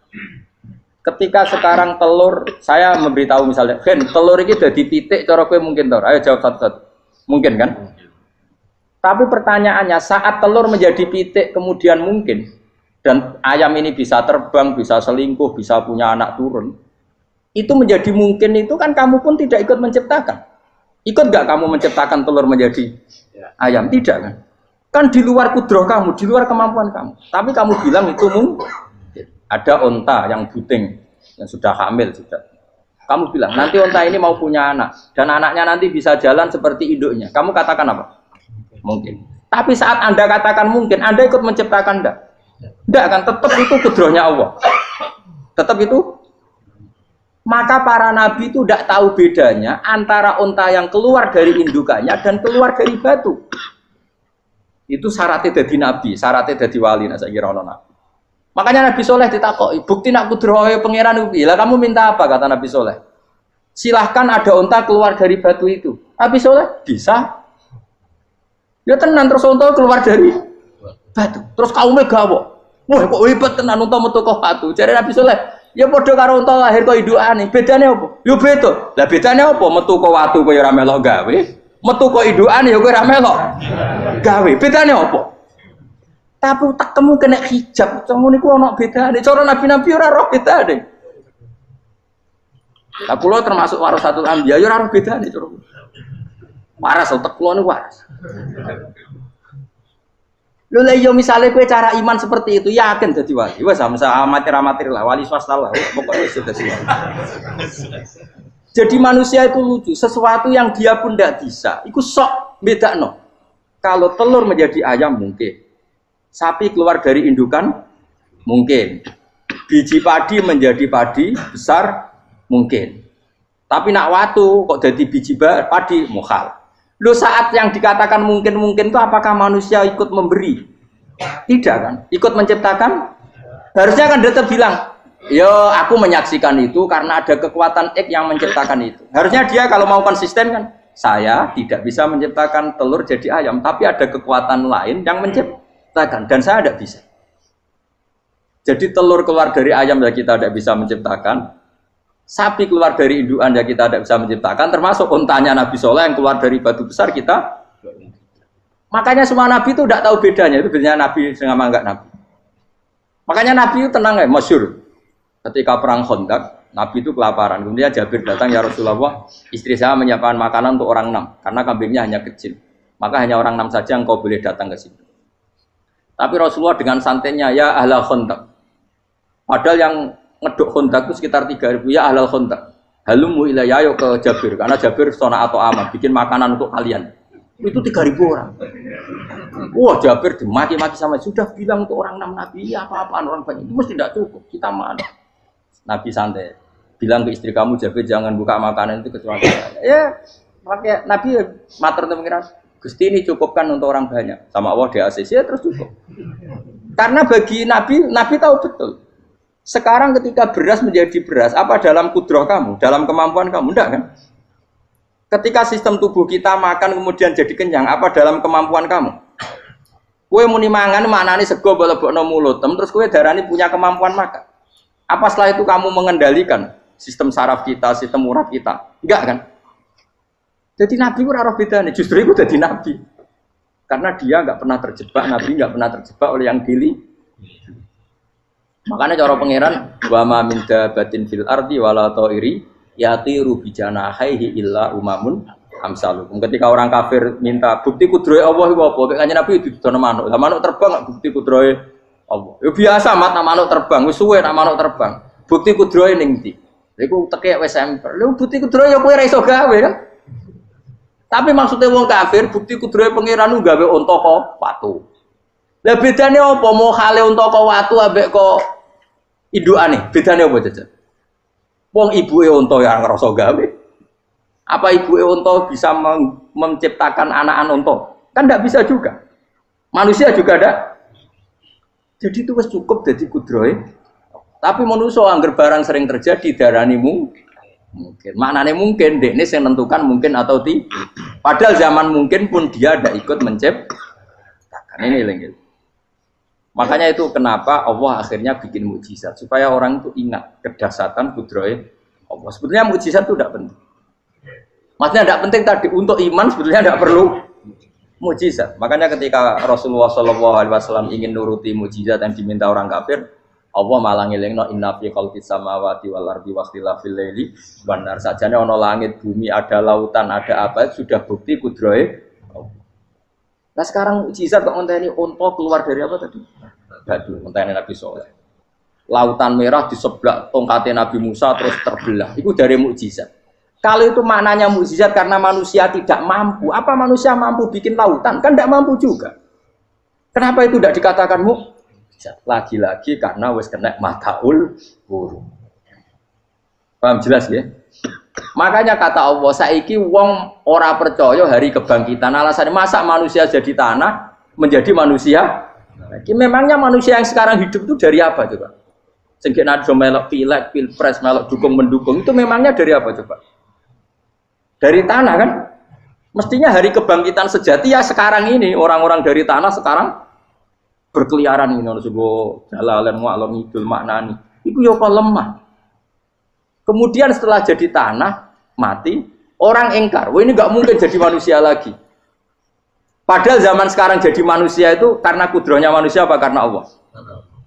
Ketika sekarang telur, saya memberitahu misalnya, Gen, telur ini udah dipitik, cara gue mungkin tor. Ayo jawab satu-satu. Mungkin kan? Tapi pertanyaannya, saat telur menjadi pitik kemudian mungkin, dan ayam ini bisa terbang, bisa selingkuh, bisa punya anak turun, itu menjadi mungkin itu kan kamu pun tidak ikut menciptakan. Ikut gak kamu menciptakan telur menjadi ayam? Tidak kan? Kan di luar kudroh kamu, di luar kemampuan kamu. Tapi kamu bilang itu mungkin. Ada onta yang buting, yang sudah hamil sudah. Kamu bilang, nanti onta ini mau punya anak, dan anaknya nanti bisa jalan seperti induknya. Kamu katakan apa? Mungkin. Tapi saat Anda katakan mungkin, Anda ikut menciptakan enggak? Enggak kan, tetap itu kudrohnya Allah. Tetap itu. Maka para nabi itu tidak tahu bedanya antara onta yang keluar dari indukannya dan keluar dari batu. Itu syaratnya jadi nabi, syaratnya jadi wali. Nah, saya kira nabi. Makanya Nabi Soleh ditakoki, bukti nak kudrohe pangeran itu. Lah kamu minta apa kata Nabi Soleh? Silahkan ada onta keluar dari batu itu. Nabi Soleh bisa. Ya tenan terus onta keluar dari batu. Terus kaumnya gawo. Wah kok hebat tenan onta metu kok batu. Jare Nabi Soleh, ya padha karo onta lahir kok indukane. Bedane apa? Ya beda. Lah bedane apa? Metu kok watu kok ya ora melok gawe. Metu kok indukane ya kok ora melok gawe. Bedane apa? Tapi utakmu kena hijab, ngono niku ana bedane. Cara nabi-nabi ora roh bedane. Lah kula termasuk warasatul anbiya ya ora roh bedane cara. Waras utek kula niku waras. Lho lha yo misale kowe cara iman seperti itu yakin dadi wali. Wes sampe amatir-amatir lah wali swasta lah. Pokoke wis dadi wali. Jadi manusia itu lucu, sesuatu yang dia pun tidak bisa. Iku sok bedakno. Kalau telur menjadi ayam mungkin. Sapi keluar dari indukan mungkin, biji padi menjadi padi besar mungkin, tapi nak watu kok jadi biji padi mukhal. Lo saat yang dikatakan mungkin itu apakah manusia ikut memberi? Tidak kan? Ikut menciptakan? Harusnya kan tetap bilang Yo, aku menyaksikan itu karena ada kekuatan X yang menciptakan itu. Harusnya dia kalau mau konsisten kan, saya tidak bisa menciptakan telur jadi ayam, tapi ada kekuatan lain yang menciptakan dan saya tidak bisa. Jadi telur keluar dari ayam ya kita tidak bisa menciptakan, sapi keluar dari induan ya kita tidak bisa menciptakan, termasuk untanya Nabi Soleh yang keluar dari batu besar kita. Makanya semua Nabi itu tidak tahu bedanya, itu bedanya Nabi sama enggak Nabi. Makanya Nabi itu tenang ya, masyhur. Ketika perang Khandaq, Nabi itu kelaparan. Kemudian Jabir datang, ya Rasulullah, istri saya menyiapkan makanan untuk orang 6, karena kambingnya hanya kecil. Maka hanya orang 6 saja engkau boleh datang ke sini. Tapi Rasulullah dengan santainya, ya ahlal Khandaq. Padahal yang ngeduk Khandaq itu sekitar 3.000, ya ahlal Khandaq. Halumu ilayya, ayo ke Jabir, karena Jabir sona atau aman, bikin makanan untuk kalian. Itu 3.000 orang. Wah, Jabir dimaki-maki sama, sudah bilang untuk orang 6 Nabi, ya apa-apaan orang banyak, itu mesti tidak cukup, kita mana. Nabi santai, bilang ke istri kamu, Jabir jangan buka makanan itu kecuali saya. Ya, pakai Nabi matur untuk mengira, Gusti ini cukupkan untuk orang banyak. Sama Allah di ACC ya terus cukup. Karena bagi Nabi, Nabi tahu betul. Sekarang ketika beras menjadi beras, apa dalam kudrah kamu, dalam kemampuan kamu, enggak kan? Ketika sistem tubuh kita makan kemudian jadi kenyang, apa dalam kemampuan kamu? Kue muni mangan maknane sego bolebokno mulut, terus kue darani punya kemampuan makan. Apa setelah itu kamu mengendalikan sistem saraf kita, sistem urat kita? Enggak kan? Jadi Nabi ora roh bedane, justru itu jadi Nabi. Karena dia enggak pernah terjebak, Nabi enggak pernah terjebak oleh yang dili. Makanya cara pangeran wa ma min dabatin fil ardi wala ta'iri yatiru bijanahihi illa umamun amsalukum. Ketika orang kafir minta bukti kudrohe Allah iku apa? Kayaknya Nabi didono manuk. Lah manuk terbang bukti kudrohe Allah. Ya biasa mat manuk terbang, wis suwe nak manuk terbang. Bukti kudrohe ning ndi? Iku tekek wis emper. Lha bukti kudrohe ya kowe ora iso gawe kan? Tapi maksudnya wong kafir bukti kudrohe pangeran gawe unta kok watu. Lah bedane apa? Mau hale unta kok watu ambek kok indukane? Bedane apa jajan? Wong ibuke unta yang ngerasa gawe. Apa ibuke unta bisa menciptakan anakan unta? Kan tidak bisa juga. Manusia juga ada. Jadi itu wis cukup jadi kudrohe. Tapi manusia angger barang sering terjadi darani mungkin. Maknane mungkin dekne sing nentukan mungkin atau tidak. Padahal zaman mungkin pun dia tidak ikut menciptakan. Ini lagi. Makanya itu kenapa Allah akhirnya bikin mukjizat supaya orang itu ingat kedahsyatan kudrohe Allah. Sebetulnya mukjizat itu tidak penting. Maksudnya tidak penting tadi untuk iman sebetulnya tidak perlu mukjizat. Makanya ketika Rasulullah SAW ingin nuruti mukjizat yang diminta orang kafir, Allah malah ngelingno inna fi khalqis samawati wal ardi wakhtilafil laili wan nar. Sajane ana langit, bumi, ada lautan, ada apa sudah bukti kudrohe Allah. Nah sekarang mukjizat kok ngenteni unta keluar dari apa tadi? Batu, ngenteni Nabi Soleh. Lautan merah di sebelah tongkatnya Nabi Musa terus terbelah. Itu dari mukjizat. Kalau itu maknanya mukjizat karena manusia tidak mampu, apa manusia mampu bikin lautan? Kan tidak mampu juga. Kenapa itu tidak dikatakan mukjizat? Lagi-lagi karena wis kena mataul guru. Paham jelas ya? Makanya kata Allah, saiki wong ora percaya hari kebangkitan. Alasannya masa manusia jadi tanah menjadi manusia? Memangnya manusia yang sekarang hidup itu dari apa coba? Sengke nado melok pilek, pilpres, melok dukung mendukung itu memangnya dari apa coba? Dari tanah kan? Mestinya hari kebangkitan sejati ya sekarang ini orang-orang dari tanah sekarang berkeliaran ini harus go jalalan walam idul maknani. Itu yo lemah. Kemudian setelah jadi tanah mati orang engkar, wah ini nggak mungkin jadi manusia lagi. Padahal zaman sekarang jadi manusia itu karena kudrohnya manusia apa karena Allah?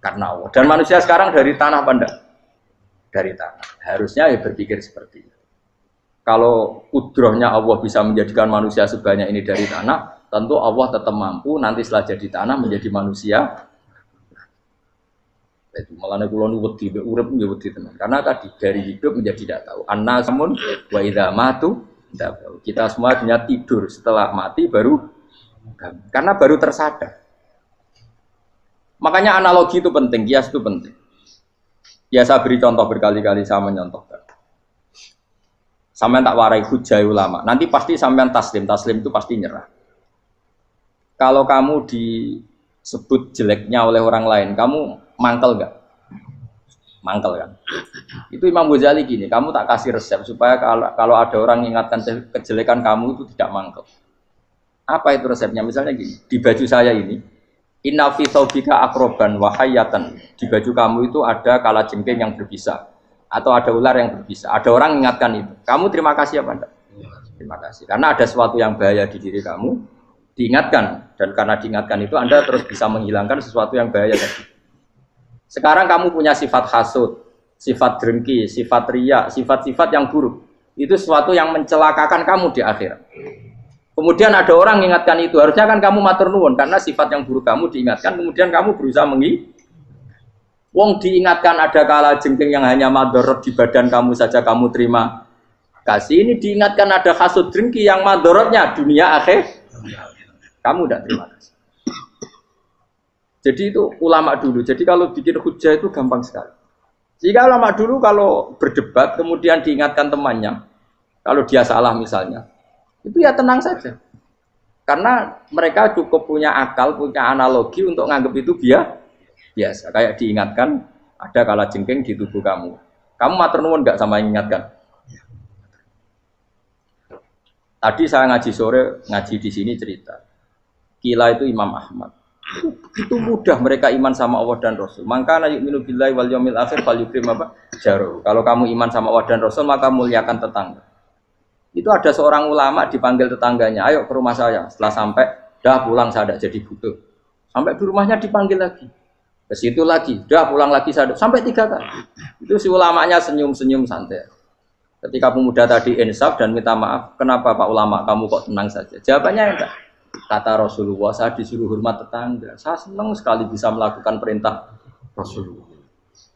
Karena Allah. Dan manusia sekarang dari tanah apa enggak? Dari tanah. Harusnya ya berpikir seperti itu. Kalau kudrohnya Allah bisa menjadikan manusia sebanyak ini dari tanah, tentu Allah tetap mampu nanti setelah jadi tanah menjadi manusia. Itu malah kula nu wedi urip nggih wedi tenan. Karena tadi dari hidup menjadi tidak tahu. Annasamun wa idza matu. Kita semua hanya tidur, setelah mati baru karena baru tersadar. Makanya analogi itu penting, kias itu penting. Ya saya beri contoh berkali-kali, saya menyontohkan. Sampean tak warai hujai ulama. Nanti pasti sampean taslim itu pasti nyerah. Kalau kamu disebut jeleknya oleh orang lain, kamu mangkel enggak? mangkel kan. Itu Imam Ghazali gini, kamu tak kasih resep supaya kalau ada orang mengingatkan kejelekan kamu itu tidak mangkel. Apa itu resepnya? Misalnya gini, di baju saya ini, inna fi thawbika akroban wahayatan. Di baju kamu itu ada kalajengking yang berbisa atau ada ular yang berbisa. Ada orang mengingatkan itu. Kamu terima kasih apa enggak? Terima kasih. Karena ada sesuatu yang bahaya di diri kamu, diingatkan, dan karena diingatkan itu Anda terus bisa menghilangkan sesuatu yang bahaya tadi. Sekarang kamu punya sifat hasud, sifat dengki, sifat riya, sifat-sifat yang buruk. Itu sesuatu yang mencelakakan kamu di akhirat. Kemudian ada orang mengingatkan itu, harusnya kan kamu matur nuwun karena sifat yang buruk kamu diingatkan, kemudian kamu berusaha Wong diingatkan ada kalajengking yang hanya madorot di badan kamu saja kamu terima kasih. Ini diingatkan ada hasud dengki yang madorotnya dunia akhir, kamu tidak terima kasih. Jadi itu ulama dulu. Jadi kalau bikin hujah itu gampang sekali. Jika ulama dulu kalau berdebat kemudian diingatkan temannya, kalau dia salah misalnya, itu ya tenang saja. Karena mereka cukup punya akal, punya analogi untuk nganggap itu biasa. Kayak diingatkan ada kalajengking di tubuh kamu. Kamu matur nuwun enggak sama yang ingatkan? Tadi saya ngaji sore, ngaji di sini cerita. Kila itu Imam Ahmad. Itu mudah mereka iman sama Allah dan Rasul. Maka yu'minu billahi wal yaumil akhir falyukrim apa? Jaru. Kalau kamu iman sama Allah dan Rasul maka muliakan tetangga. Itu ada seorang ulama dipanggil tetangganya, ayo ke rumah saya. Setelah sampai, dah pulang saya tidak jadi butuh. Sampai di rumahnya dipanggil lagi. Ke situ lagi, dah pulang lagi saya sampai 3 kali. Itu si ulamanya senyum-senyum santai. Ketika pemuda tadi insaf dan minta maaf, kenapa Pak Ulama kamu kok tenang saja? Jawabannya enggak. Kata Rasulullah, saya disuruh hormat tetangga. Saya senang sekali bisa melakukan perintah Rasulullah.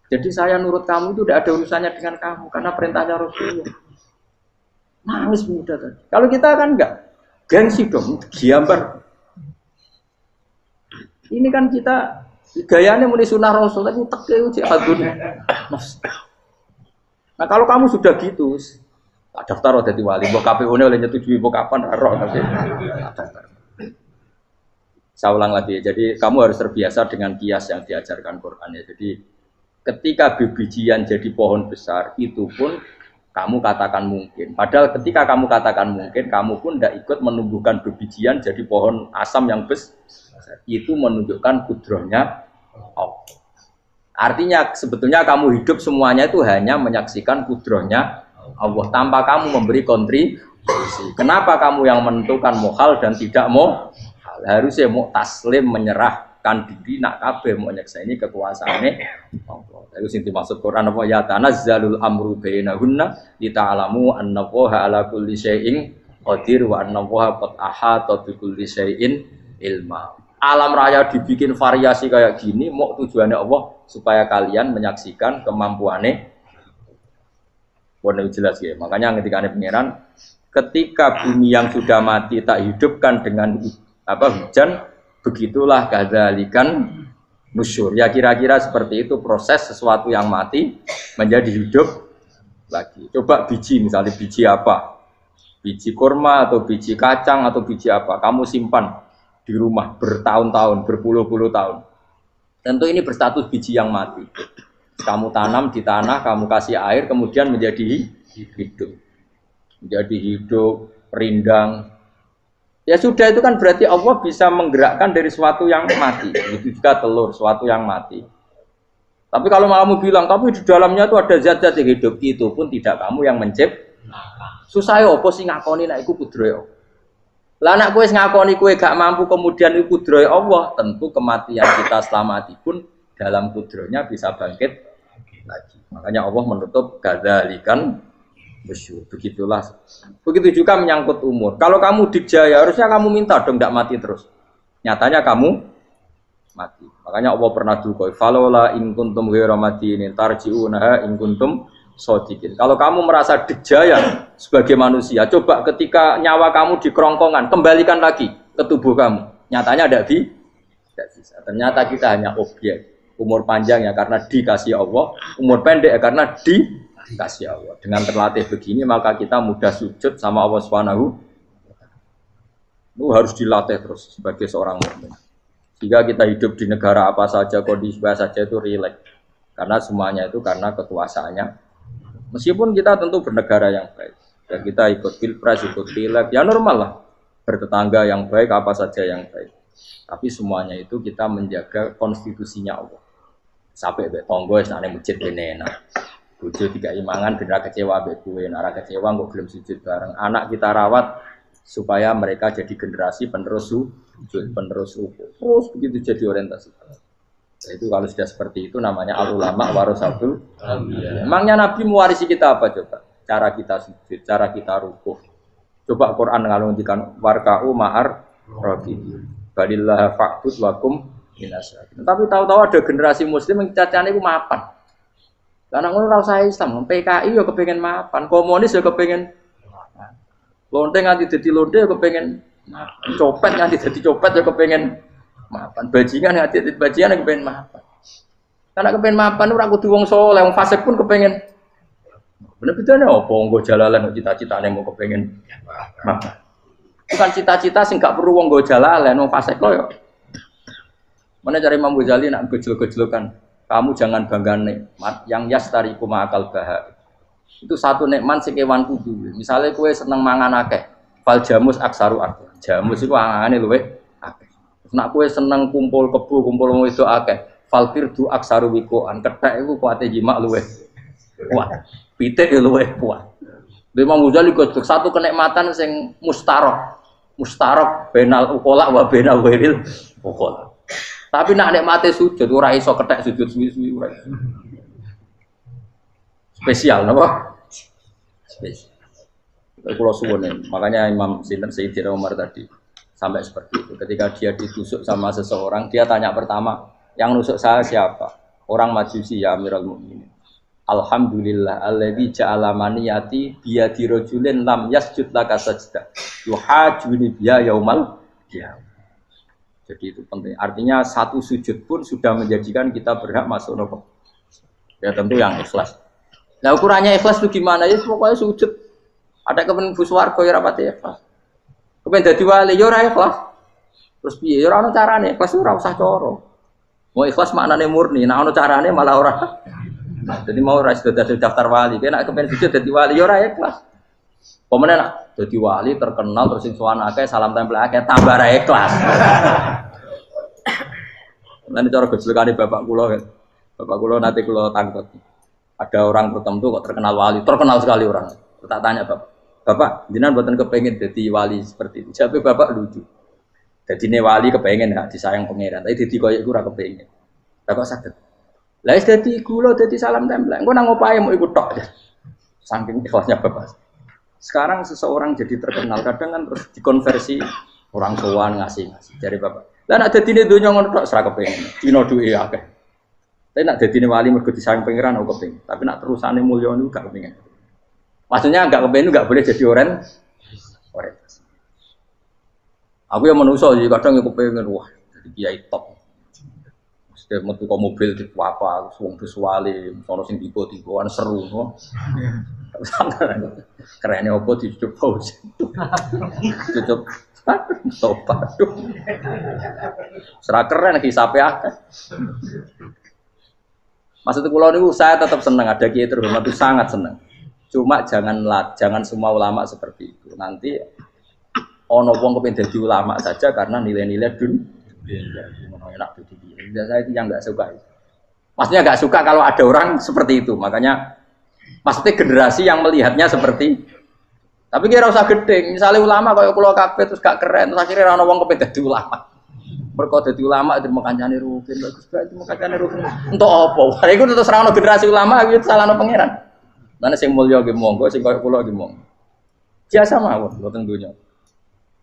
Jadi saya nurut kamu itu tidak ada urusannya dengan kamu, karena perintahnya Rasulullah. Nangis muda tadi. Kalau kita kan enggak, gengsi dong, giambar. Ini kan kita gayanya muni sunnah Rasul, tapi tekeu jihadun. Nah kalau kamu sudah gitu, daftar jadi wali, mbok KPU-ne oleh nyetujui mbok kapan roh tapi daftar. Saya ulang lagi, jadi kamu harus terbiasa dengan kias yang diajarkan Quran ya. Jadi ketika bijian jadi pohon besar, itu pun kamu katakan mungkin. Padahal ketika kamu katakan mungkin, kamu pun tidak ikut menumbuhkan bijian jadi pohon asam yang besar. Itu menunjukkan kudrohnya Allah. Artinya sebetulnya kamu hidup semuanya itu hanya menyaksikan kudrohnya Allah tanpa kamu memberi kontribusi. Kenapa kamu yang menentukan mohal dan tidak mohal? Harusnya mau taslim menyerahkan diri nak kabeh mau nyekseni kekuasaane Allah. Itu sing dimaksud Quran apa ya tanazzalul amru bainahunna lita'lamu annallaha ala kulli syai'in qadir wa annallaha qad ahata bi kulli syai'in ilma. Alam raya dibikin variasi kayak gini mau tujuannya Allah supaya kalian menyaksikan kemampuannya. Boleh jelas ya. Makanya ketika ada pangeran, ketika bumi yang sudah mati tak hidupkan dengan hujan, begitulah kadzalikan nusyur. Ya kira-kira seperti itu proses sesuatu yang mati menjadi hidup lagi. Coba biji, misalnya biji apa? Biji kurma atau biji kacang atau biji apa? Kamu simpan di rumah bertahun-tahun, berpuluh-puluh tahun. Tentu ini berstatus biji yang mati. Kamu tanam di tanah, kamu kasih air, kemudian menjadi hidup. Menjadi hidup, rindang. Ya sudah, itu kan berarti Allah bisa menggerakkan dari sesuatu yang mati. Itu juga telur, sesuatu yang mati. Tapi kalau kamu bilang, tapi di dalamnya itu ada zat-zat yang hidup, itu pun tidak kamu yang menciptakan. Susah ya, apa sih ngakoni nak iku kudrohe. Lah anak kowe ngakoni kowe gak mampu kemudian iku kudrohe Allah, tentu kematian kita setelah mati pun dalam kudrohnya bisa bangkit lagi. Makanya Allah menutup kadzalikan nusyur. Begitulah. Begitu juga menyangkut umur. Kalau kamu dijaya, harusnya kamu minta dong tidak mati terus. Nyatanya kamu mati. Makanya Allah pernah duga, "Falola in kuntum ghairu madinin tarji'unaha in kuntum shodiqin." Kalau kamu merasa dijaya sebagai manusia, coba ketika nyawa kamu di kerongkongan, kembalikan lagi ke tubuh kamu. Nyatanya tidak bisa. Ternyata kita hanya objek. Umur panjang ya karena dikasih Allah, umur pendek ya karena dikasih Allah. Dengan terlatih begini maka kita mudah sujud sama Allah Subhanahu. Itu harus dilatih terus sebagai seorang mukmin. Jika kita hidup di negara apa saja, kondisi apa saja itu rileks. Karena semuanya itu karena kekuasaannya. Meskipun kita tentu bernegara yang baik, dan kita ikut pilpres, ikut pileg, ya normal lah. Bertetangga yang baik, apa saja yang baik. Tapi semuanya itu kita menjaga konstitusinya Allah. Sampai be tonggo senane masjid kene enak. Bojo tiga imangan bener kecewa be kuwe, nek kecewa kok gelem sujud bareng. Anak kita rawat supaya mereka jadi generasi penerus sujud, penerus ruku. Terus begitu jadi orientasi. Nah, itu kalau sudah seperti itu namanya al-ulama warasatul anbiya. Emangnya Nabi mewarisi kita apa coba? Cara kita sujud, cara kita ruku. Coba Quran ngalundikan warka'u ma'ar rakiin. Balillah fa'bud wakum minasyakirin. Tapi tahu-tahu ada generasi muslim yang cacane iku mapan. Karena ngono ora usah Islam, PKI yo kepengin mapan, komunis yo kepengin mapan. Lonte nganti dadi lonte yo kepengin mapan. Copet nganti dadi copet yo kepengin mapan. Bajingan nganti dadi bajingan yo kepengin mapan. Karena kepengin mapan ora kudu wong saleh, wong fasik pun kepengin. Bener bedane apa nggo jalalan cita-citane mau kepengin mapan. Bukan cita-cita sing gak perlu wong nggo jalalan, wong fasik kok yo. Mana cari Imam Ghazali nak gejol-gejolokan. Kamu jangan bangga nikmat yang yastariku ma'akal bahar. Itu satu nikmat sing kewan kudu. Misalnya kowe seneng mangan akeh, fal jamus aksaru akeh. Jamus iku angane luwih akeh. Nek kowe seneng kumpul kebo, kumpul wong wedok akeh, fal firdu aksaru wikoan. Kethek iku kuwate jimak luwih kuat. Pitik ya luwih kuat. Imam Ghazali kok satu kenikmatan sing mustarok. Mustarok benal ukola wa benal wiril ukola. Tapi nak nikmate sujud ora iso kethek sujud suwi-suwi ora. Spesial napa? Spesial. Kalau suwun makanya Imam Sinten Sayyidina Umar tadi sampai seperti itu. Ketika dia ditusuk sama seseorang, dia tanya pertama, yang nusuk saya siapa? Orang Majusi ya Amirul Mukminin. Alhamdulillah alladzi ja'ala maniyati biyadi rajulin lam yasjud laka sajdah. Yuhajuni biya yaumal qiyamah. Jadi itu penting. Artinya satu sujud pun sudah menjadikan kita berhak masuk neraka. Ya tentu yang ikhlas. Nah ukurannya ikhlas itu gimana? Ya pokoknya sujud. Ada kepen buswarga ya rapati ikhlas. Kepen dadi wali ya ora ikhlas. Terus piye? Ya ora ono carane. Ikhlas ora usah cara. Mau ikhlas maknane murni. Nek ono carane malah ora. Nah, jadi mau ora sudah daftar wali. Kena kepen sujud dadi wali ya ora ikhlas. Pemene nak dadi wali terkenal terus sing sowan akeh salam tempel akeh tambah ra ikhlas. Nanti cara gejolakane bapak kula kan. Bapak kula nanti kula tangkep. Ada orang tertentu kok terkenal wali, terkenal sekali orang. Tak tanya bapak, bapak, jenengan mboten kepengin dadi wali seperti itu. Jawab bapak lucu. Dadine wali kepengin gak disayang pangeran, tapi dadi koyo iku ora kepengin. Bapak saged. Lah wis dadi kula dadi salam tempel. Engko nang opahe mau ikut tok. Saking ikhlasnya bapak. Sekarang seseorang jadi terkenal, kadang kan terus dikonversi orang sowan ngasih. Dari bapak. Lah nek dadine donya ngono tok ora kepengin. Dina duwe akeh. Tapi nek dadine wali mergo disayang pangeran kok kepengin. Tapi nek terusane mulya niku gak kepengin. Maksudnya gak kepengin gak boleh jadi orang. Aku yang manusa jadi kadang yo kepengin wah jadi kiai top. Mesti metu kok mobil di apa wong wali, sono sing tiba-tiban seru no. Kerennya opo dicucuk pause. Cucuk topat. Serah keren hisape akeh. Maksud kula niku saya tetap senang ada kiai terhormat itu sangat senang. Cuma jangan semua ulama seperti itu. Nanti ono wong kepen dadi ulama saja karena nilai-nilai dunia. Enak dadi kiai. Saya itu yang enggak suka. Maksudnya enggak suka kalau ada orang seperti itu. Makanya maksudnya generasi yang melihatnya seperti tapi kira usah gede, misalnya ulama kaya kula kabeh terus gak keren, terus akhirnya ana wong kepen dadi ulama. Mergo dadi ulama itu mekancane rugen, bagus bae mekancane rugen. Entuk apa? Wah, iku terus ra ono generasi ulama iki salahno pangeran. Lan sing mulya nggih monggo, sing kaya kula nggih monggo. Biasa mawon mboten donya.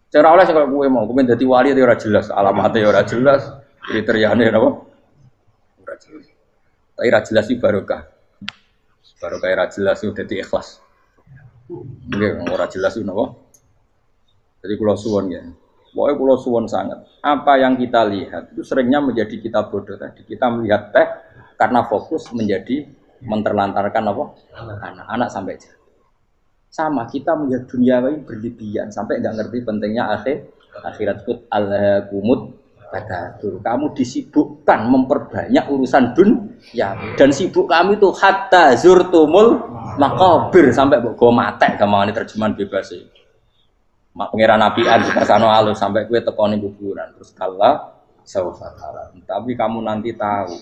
Cara oleh sing kaya kowe mau, kepen dadi wali ora jelas, alamate ora jelas, kriteriane napa? Ora jelas. Tapi ra jelas iki barokah. Barokah ra jelas itu dadi ikhlas. Nggih, ora jelas itu napa. Jadi kula suwun ya. Pokoknya kula suwun sangat. Apa yang kita lihat itu seringnya menjadi kita bodoh tadi. Kita melihat teh karena fokus menjadi menterlantarkan apa? Anak-anak sampai jatuh. Sama kita melihat dunia ini berlebihan sampai enggak ngerti pentingnya akhirat. Akhirat itu al-kumut Badatur, kamu disibukkan memperbanyak urusan dunia dan sibuk kami itu hatta zurtumul maqabir sampai mbok matek gamane terjemahan bebas e. Mak pangeran nabian dikasano alus sampai kowe tekoni kuburan terus kala saufatara. Tapi kamu nanti tahu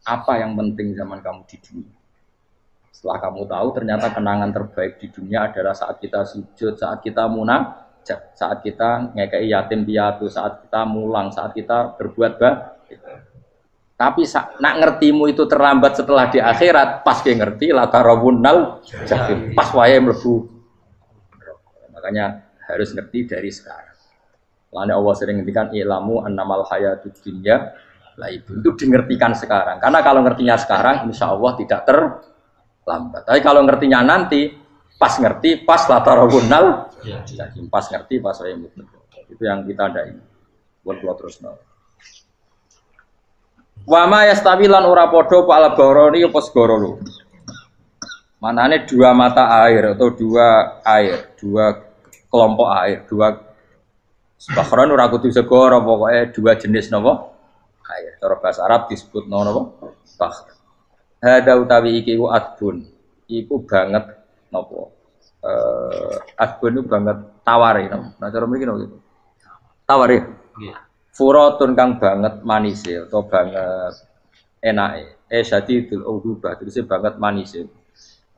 apa yang penting zaman kamu di dunia. Setelah kamu tahu ternyata kenangan terbaik di dunia adalah saat kita sujud, saat kita munajat, saat kita ngekei yatim piatu, saat kita mulang, saat kita berbuat baik. Tapi nak ngertimu itu terlambat setelah di akhirat, pas dia ngerti latarawunnal jahim, pas wae mlebu. Makanya harus ngerti dari sekarang. Lalu Allah sering ngendikan ilamu annamal hayatud dunya laibun, itu dingertikan sekarang. Karena kalau ngertinya sekarang, insya Allah tidak terlambat. Tapi kalau ngertinya nanti, pas ngerti, pas latarawunnal jahim, pas ngerti, pas wae mlebu. Itu yang kita ada ini. Buat terus no. Wama yastawilan ora padha pala baroni apa segara. Manane dua mata air atau dua air, dua kelompok air, dua bahron ora kudu segara, pokoke dua jenis napa? Air. Cara bahasa Arab disebut napa? Bahr. Hada utawi iki ku adbun. Iku banget napa? Adbun itu banget taware napa? Nah cara mriki napa gitu. Taware. Nggih. Furatun kang banget manise atau banget enake. Syadidul udubah, terus banget manise.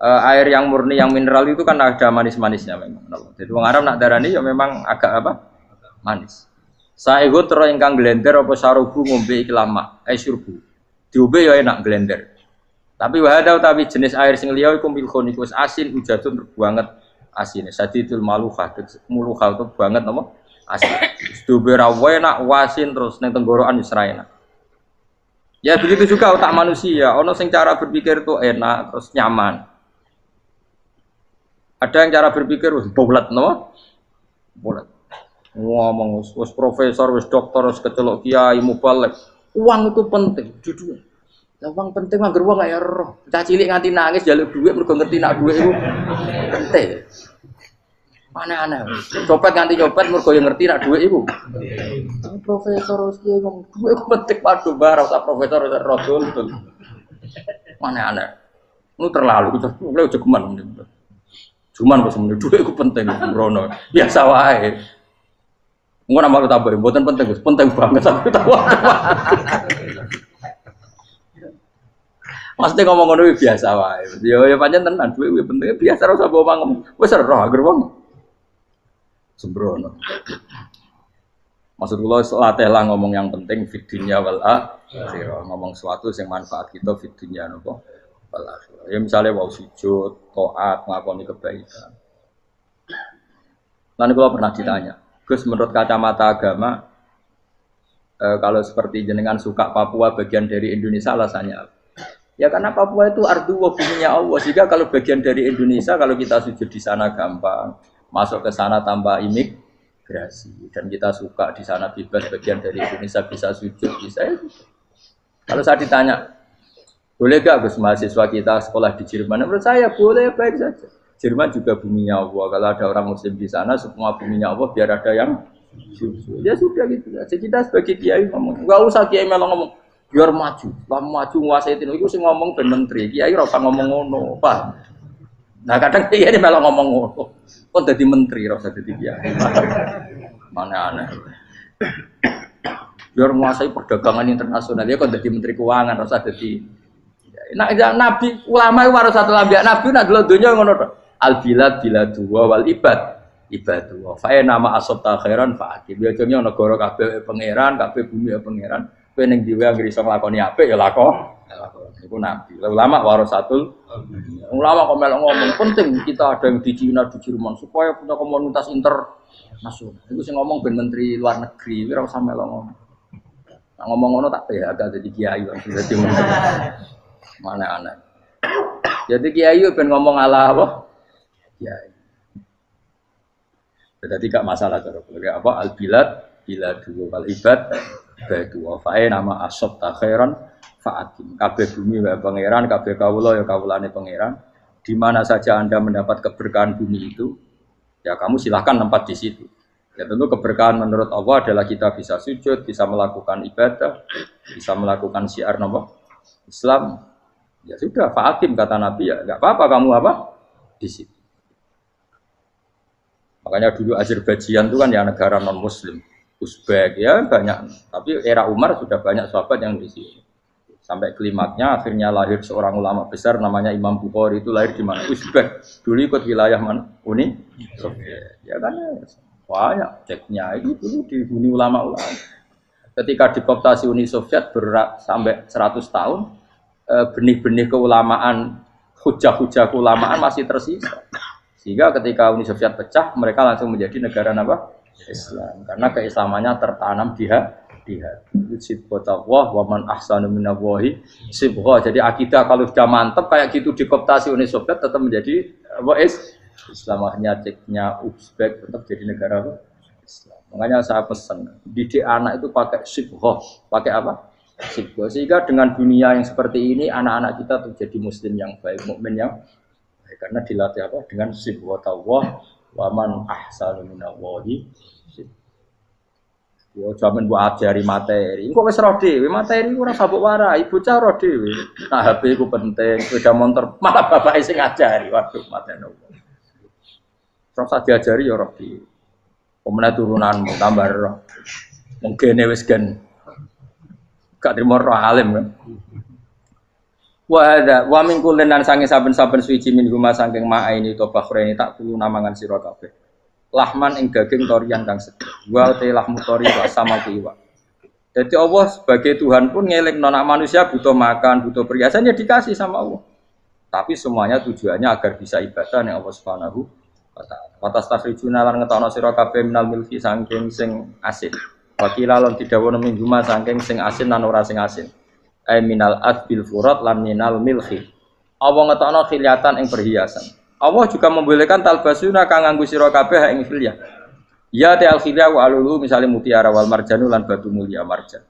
Air yang murni yang mineral itu kan ada manis-manisnya memang. Jadi wong Arab nak darani ya memang agak apa? Manis. Saehu tero ingkang glender apa sarubu ngombe iki lama, syurbu. Diombe ya enak glender. Tapi wahada utawi jenis air sing liya iku milkhon iku asin ujatun banget asine. Sadidul maluhah, muluhah itu banget apa? Asin. Diombe ra enak wasin terus ning tenggorokan wis ra enak. Ya begitu juga otak manusia, ono sing cara berpikir itu enak terus nyaman. Ada yang cara berpikir bulat, no? Bulat. Ngomong, wis profesor, wis dokter, wis kecelok kiai, mubalek. Uang itu penting, judul. Uang penting, mangger uang gak roh. Cah cilik nganti nangis jaluk duit, mergo ngerti nak duit itu penting. Aneh-aneh. Copet nganti copet, mergo yang ngerti nak duit itu. Profesor, wis kiai ngomong duit itu penting, waduh barang, tak profesor, wis roh dul. Aneh-aneh. Itu terlalu, udah keman. Cuman pas menurut duit itu penting, Brono. Biasa wae. Enggak nama lu tambah, buatan penting banget tapi tahu. Maksudnya ngomong ngono biasa wae. Ya pancen tenan duit penting biasa ora usah bawa ngomong. Wis roh agar wong sembrono. Maksud kula latih lah ngomong yang penting fid dunya wal akhirah. Ngomong sesuatu yang manfaat kita fid dunya napa? Ya misalnya mau sujud, taat, ngakoni kebaikan. Lalu kalau pernah ditanya, Gus menurut kacamata agama, kalau seperti jenengan suka Papua bagian dari Indonesia alasannya apa? Ya karena Papua itu ardu wa buminya Allah. Sehingga kalau bagian dari Indonesia, kalau kita sujud di sana gampang, masuk ke sana tanpa imigrasi, dan kita suka di sana bebas bagian dari Indonesia bisa sujud, bisa. Kalau saya ditanya, boleh gak Gus mahasiswa kita sekolah di Jerman? Menurut saya boleh, baik saja. Jerman juga buminya Allah. Kalau ada orang Muslim di sana, semua buminya Allah biar ada yang ya sudah gitu. Jadi kita sebagai kiai ngomong, nggak usah kiai melong ngomong, biar maju, maju nguasai itu sih ngomong ben menteri. Kiai ora usah ngomong ngono, Pak. Nah kadang kiai ini malah ngomong ngono. Kok jadi menteri ora usah jadi kiai. Mana aneh. Biar menguasai perdagangan internasional dia kok jadi menteri keuangan ora usah jadi. Nah, nabi ulama itu harus satu nabi. Nabi nak dulu dunia ngono to. Al bilad biladu wal ibad ibadu. Fa nama asabta khairan fa akib. Ya jenenge negara kabeh pangeran, kabeh bumi pangeran. Kowe ning dhewe anggere iso nglakoni apik ya lakon. Iku nabi. Ulama warasatul ulama kok melok ngomong penting kita ada yang di Cina, di Jerman supaya punya komunitas internasional. Iku sing ngomong ben menteri luar negeri, ora usah melok ngomong. Nah, ngomong ngono tak agak jadi kiai dadi menteri. Mana aneh. Jadi kiai ben ngomong ala apa? Kiai. Jadi gak masalah cara apa al bilad biladu wal ibad badu wa fae nama asab ta khairan fa'atim. Kabeh bumi wae pangeran, kabeh kawula ya kawulane pangeran. Di mana saja Anda mendapat keberkahan bumi itu, ya kamu silahkan tempat di situ. Ya tentu keberkahan menurut Allah adalah kita bisa sujud, bisa melakukan ibadah, bisa melakukan syiar nama Islam. Ya sudah, fa'akim kata Nabi ya, nggak apa-apa kamu apa di situ. Makanya dulu Azerbaijan itu kan ya negara non Muslim, Uzbek ya banyak. Tapi era Umar sudah banyak sahabat yang di sini. Sampai klimaknya akhirnya lahir seorang ulama besar namanya Imam Bukhari, itu lahir di mana? Uzbek. Dulu ikut wilayah mana? Uni Soviet. Ya kan banyak ceknya itu dulu di Uni ulama-ulama. Ketika dikooptasi Uni Soviet berat sampai 100 tahun, benih-benih keulamaan, hujah-hujah keulamaan masih tersisa. Sehingga ketika Uni Soviet pecah, mereka langsung menjadi negara apa? Islam. Karena keislamannya tertanam di hati. Sibghatullah wa man ahsanu minallahi sibghah. Jadi akidah kalau sudah mantap kayak gitu dikooptasi Uni Soviet tetap menjadi apa? Islam. Akhirnya ceknya Uzbek tetap jadi negara apa? Islam. Makanya saya pesan, didik anak itu pakai sibghah. Pakai apa? Sibghah. Sehingga dengan dunia yang seperti ini, anak-anak kita menjadi muslim yang baik, mukmin yang baik. Karena dilatih apa? Dengan sibghatullah wa man ahsanu minallahi sibghah. Yo jaman mbok ajari materi. Engko wis roh dhewe, materi ora sabuk warai, bocah roh dhewe. Nah HP iku penting, sepeda motor malah bapake sing ngajari. Waduh, mateni. Terus diajari ya roh dhewe. Pemene turunanmu tambah roh. Mungkin wis gen gak trimo roh alim kan. Wa min kullin lan sange saben-saben suci min huma saking ma'aini to bakhreni tak kulo namangan sira kabeh. Lahman ing daging torian kang seger. Wa te lahmu tori wa sama iwa. Jadi Allah sebagai Tuhan pun ngelingno nek manusia butuh makan, butuh perhiasan ya dikasih sama Allah. Tapi semuanya tujuannya agar bisa ibadah ning Allah Subhanahu wa taala. Watas takhrijuna lan ngetokno sira kabeh minal milki saking sing asin. Wakila lan didhawuhna minggu ma saking sing asin lan ora sing asin. Ai minal adbil furat lan minal milhi. Allah ngetokno khiliatan ing perhiasan. Allah juga membolehkan talbasuna kang nganggo sira kabeh ing khilyah. Ya ta'al khilyah wa alulu misalnya mutiara wal marjanu lan batu mulia marjan.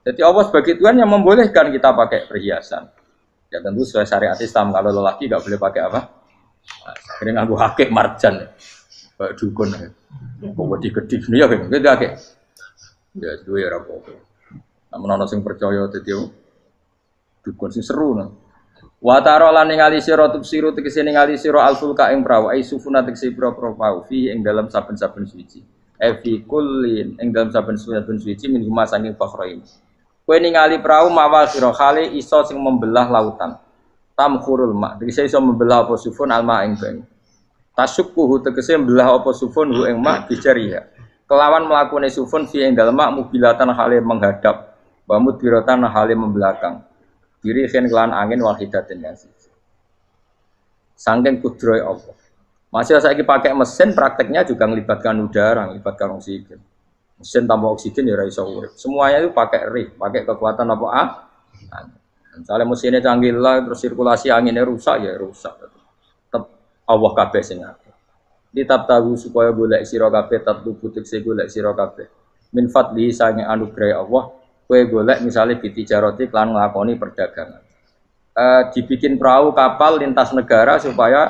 Jadi Allah sebagai Tuhan yang membolehkan kita pakai perhiasan. Ya tentu sesuai syariat Islam, kalau lelaki enggak boleh pakai apa? Akhirnya nganggo hakik marjan. Kayak dukun. Kok gede ya kan? Gede hakik. Ya itu ya apa-apa. Namun ana sing percaya dadi dukun sing seru nah. Wa tarolan ningali sira tubsiru tegese ningali sira alfulka ing prawa ai sufuna tegese pro-pro pau fi ing dalam saben-saben suci. Fi kullin ing dalam saben-saben suci min huma saking fakhrain. Kowe ningali prau mawa sira khali iso sing membelah lautan. Tamkhurul ma tegese iso membelah apa sufun alma ing banyu. Tasukkuhu tegese membelah apa sufun hu ing ma bijariha. Kelawan mlakune sufun fi ing dalem mak mubilatan hale menghadap wa mudbiratan hale membelakang. Diri khen kelan angin wahidatin yang siji. Saking kudroy Allah. Masih saiki pakai mesin prakteknya juga melibatkan udara, melibatkan oksigen. Mesin tanpa oksigen ya ora iso urip. Semuanya itu pakai rig, pakai kekuatan apa Misalnya mesinnya canggih lah, terus sirkulasi anginnya rusak ya rusak. Tetap Allah kabeh sing ngatur. Ditab tahu supaya golek sira kabeh tatlu butik se golek sira kabeh. Min fadli sange anugerah Allah. Kue golek misalnya bitijaroti klan ngelakoni perdagangan. Dibikin perahu kapal lintas negara supaya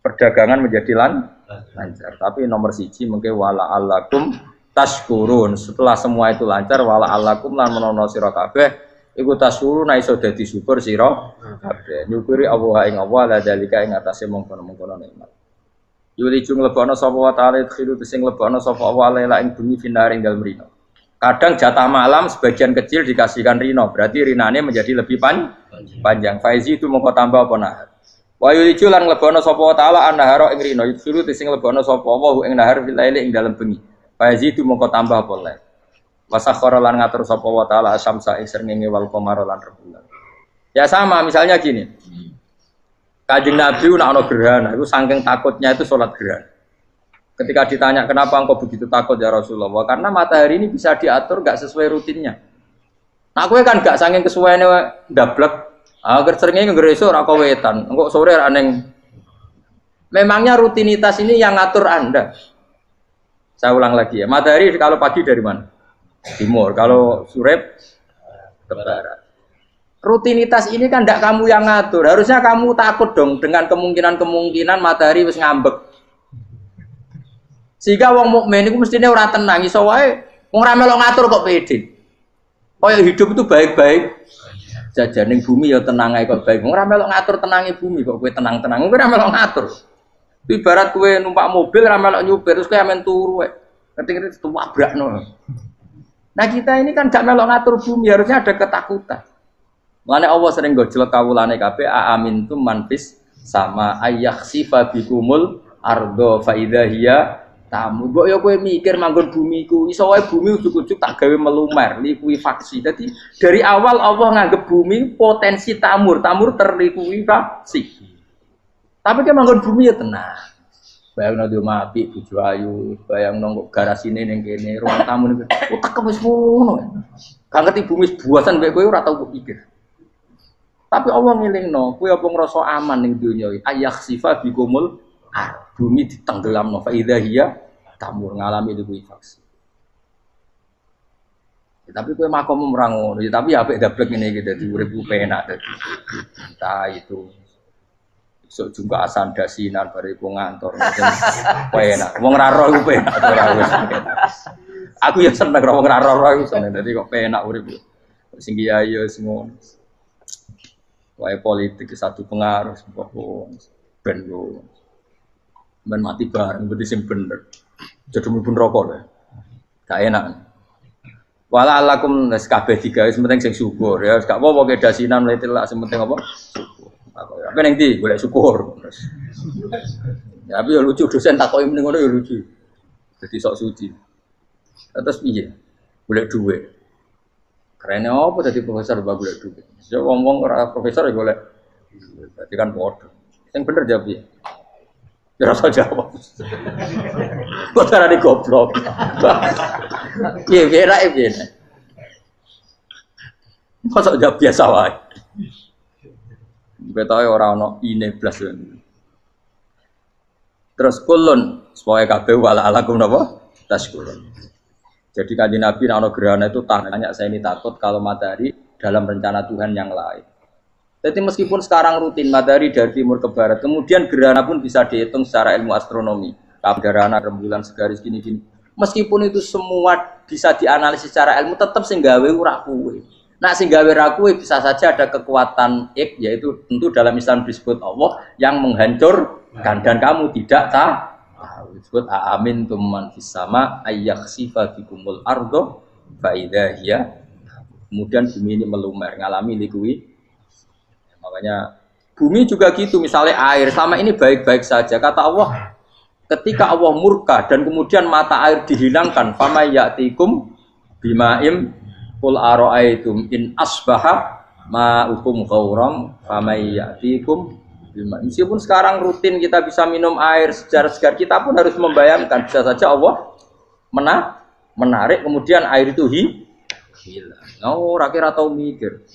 perdagangan menjadi lancar. Tapi nomor siji mungkin wala alakum tashkurun. Setelah semua itu lancar wala alakum lan menono sira kabeh iku tashkurun iso dadi syukur sira kabeh. Nyukuri Allah ing Allah la dalika ing atase mongkon-mongkon nikmat. Yuli jung lebono sapa wa ta'ala khiru sing lebono sapa Allah la ing bumi finaring dalem rino. Kadang jatah malam sebagian kecil dikasihkan rino, berarti rinane menjadi lebih panjang. Faizi itu mongko tambah apa nahar. Wa yulicu lan lebono sapa wa ta'ala an-nahara ing rino, yusuru sing lebono sapa wa ing nahar fil laili ing dalem bengi. Faizi itu mongko tambah apa lae. Wasakhara lan ngatur sapa wa ta'ala asyamsa ing srengenge wal qamara lan rembulan. Ya sama, misalnya gini. Kanjeng Nabi nek ana gerhana, itu saking takutnya itu salat gerhana. Ketika ditanya kenapa engkau begitu takut ya Rasulullah, karena matahari ini bisa diatur gak sesuai rutinnya. Nah, aku kan gak saking kesuwaine ndablek. Agar seringnya nggereso ora wetan. Engko sore aneng. Memangnya rutinitas ini yang ngatur Anda. Saya ulang lagi ya. Matahari kalau pagi dari mana? Timur. Kalau sore ke barat. Rutinitas ini kan ndak kamu yang ngatur. Harusnya kamu takut dong dengan kemungkinan matahari wis ngambek. Sehingga wong mukmin iku mestine ora tenang, iso wae wong ra melok ngatur kok pede. Kaya hidup itu baik-baik saja ning bumi ya tenang ae kok baik. Wong ora melok ngatur tenange bumi kok kowe tenang-tenang. Kowe ora melok ngatur. Ibarat kowe numpak mobil ra melok nyupir terus kowe amen turu wae. Ngerti-ngerti tabrakno. Nah kita ini kan gak melok ngatur bumi, harusnya ada ketakutan. Mulane Allah sering gojlek kawulane kabeh aamintum manfis sama ayakhsifa bikumul ardo fa idza hiya tamu. Kok ya kowe mikir manggon bumi ku iso wae bumi ujug-ujug tak gawe melumer, likuifaksi. Jadi dari awal Allah nganggep bumi potensi tamur terlikuifaksi. Tapi kan manggon bumi ya tenang. Bayangno di omah apik bojo ayu, bayangno kok garasine ning kene, ruang tamu niku. Utek wis ngono. Gak ngerti bumi buasan mek kowe ora tau pikir. Tapi Allah ngilingno, kowe apa ngrasa aman ning donya iki? Ayakhsifa bikumul bumi ditenggelamno fa idza hiya tamur ngalami likuifaksi. Ya, tapi kowe makom ora ngono, ya, tapi apik dablek ngene iki dadi urip ku penak dadi. Entah itu sok juga asan dasinan bariku ngantor enak wong ra roh ku penak ora wis aku ya seneng wong ra roh iku seneng dadi kok penak urip sing kiai ya semua wae politik satu pengaruh sebab ben yo men mati bareng berarti sing bener jadi mlebu neraka lho gak enak wala alakum nes kabeh digawe penting sing syukur ya gak apa-apa ke dasinan mlete lak sing penting apa apa neng di boleh syukur. Ya tapi ya lucu dosen takoki mending ngono ya lucu. Jadi sok suci. Terus piye? Boleh duit. Kerennya apa jadi profesor bag boleh duit. Ya wong-wong ora profesor ya boleh. Berarti kan bodoh. Yang bener jawab piye? Ya rasa jawab. Kok cara di goblok. Piye kira piye. Kok jawab biasa wae. Betawe ora ana ine blas. Terus kulun supaya kabeh wala alakum napa? Taskurun. Jadi kanjeng Nabi nek ana gerhana itu tanya saya ini takut kalau matahari dalam rencana Tuhan yang lain. Jadi meskipun sekarang rutin matahari dari timur ke barat, kemudian gerhana pun bisa dihitung secara ilmu astronomi. Gerhana rembulan segaris gini-gini. Meskipun itu semua bisa dianalisis secara ilmu tetap sing gawe ora kuwe. Nah sehingga wiraku bisa saja ada kekuatan yaitu tentu dalam Islam disebut Allah yang menghancurkan dan kamu tidak tahu disebut amin tuman fisama ayakhsifa bikumul ardo fa idza hiya kemudian bumi ini melumer ngalami likui makanya bumi juga gitu misalnya air selama ini baik-baik saja kata Allah ketika Allah murka dan kemudian mata air dihilangkan fama ya'tikum bimaim Qul ara'aytum in asbaha ma'ukum ghauram famay ya'tikum bima. Meskipun sekarang rutin kita bisa minum air segar-segar, kita pun harus membayangkan bisa saja Allah menarik kemudian air itu hilang. Oh, rakyat atau mikir.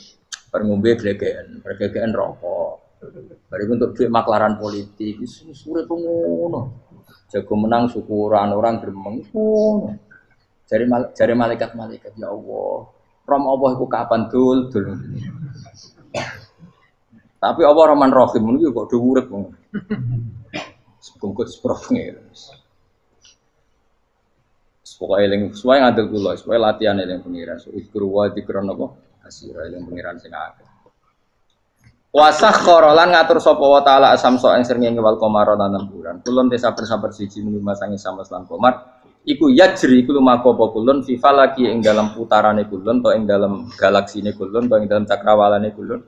Bar ngombe glegeken rokok. Bari untuk duit maklaran politik, sure ngono. Jago menang syukuran orang gremeng ngono. Jari malaikat ya Allah. Rom Allah iku kapan dul. Tapi Allah Rahman Rahim niku kok dhuwurip ngono. Sebungkut sprofnge. Pokoke eling suwe ngadeg kula, suwe latihan eling pengiran. Ikru wa dikron apa? Asira eling pengiran sing akeh. Wasakhkhara lan ngatur sapa wa taala asamsa ing srengenge wal qamara lan bulan. Kulun desa saper siji mung masangi sama lan qamar. Iku yajri iku lumaku apa kulun fi falaki ing dalam putarane kulun to ing dalam galaksine kulun to ing dalam cakrawalane kulun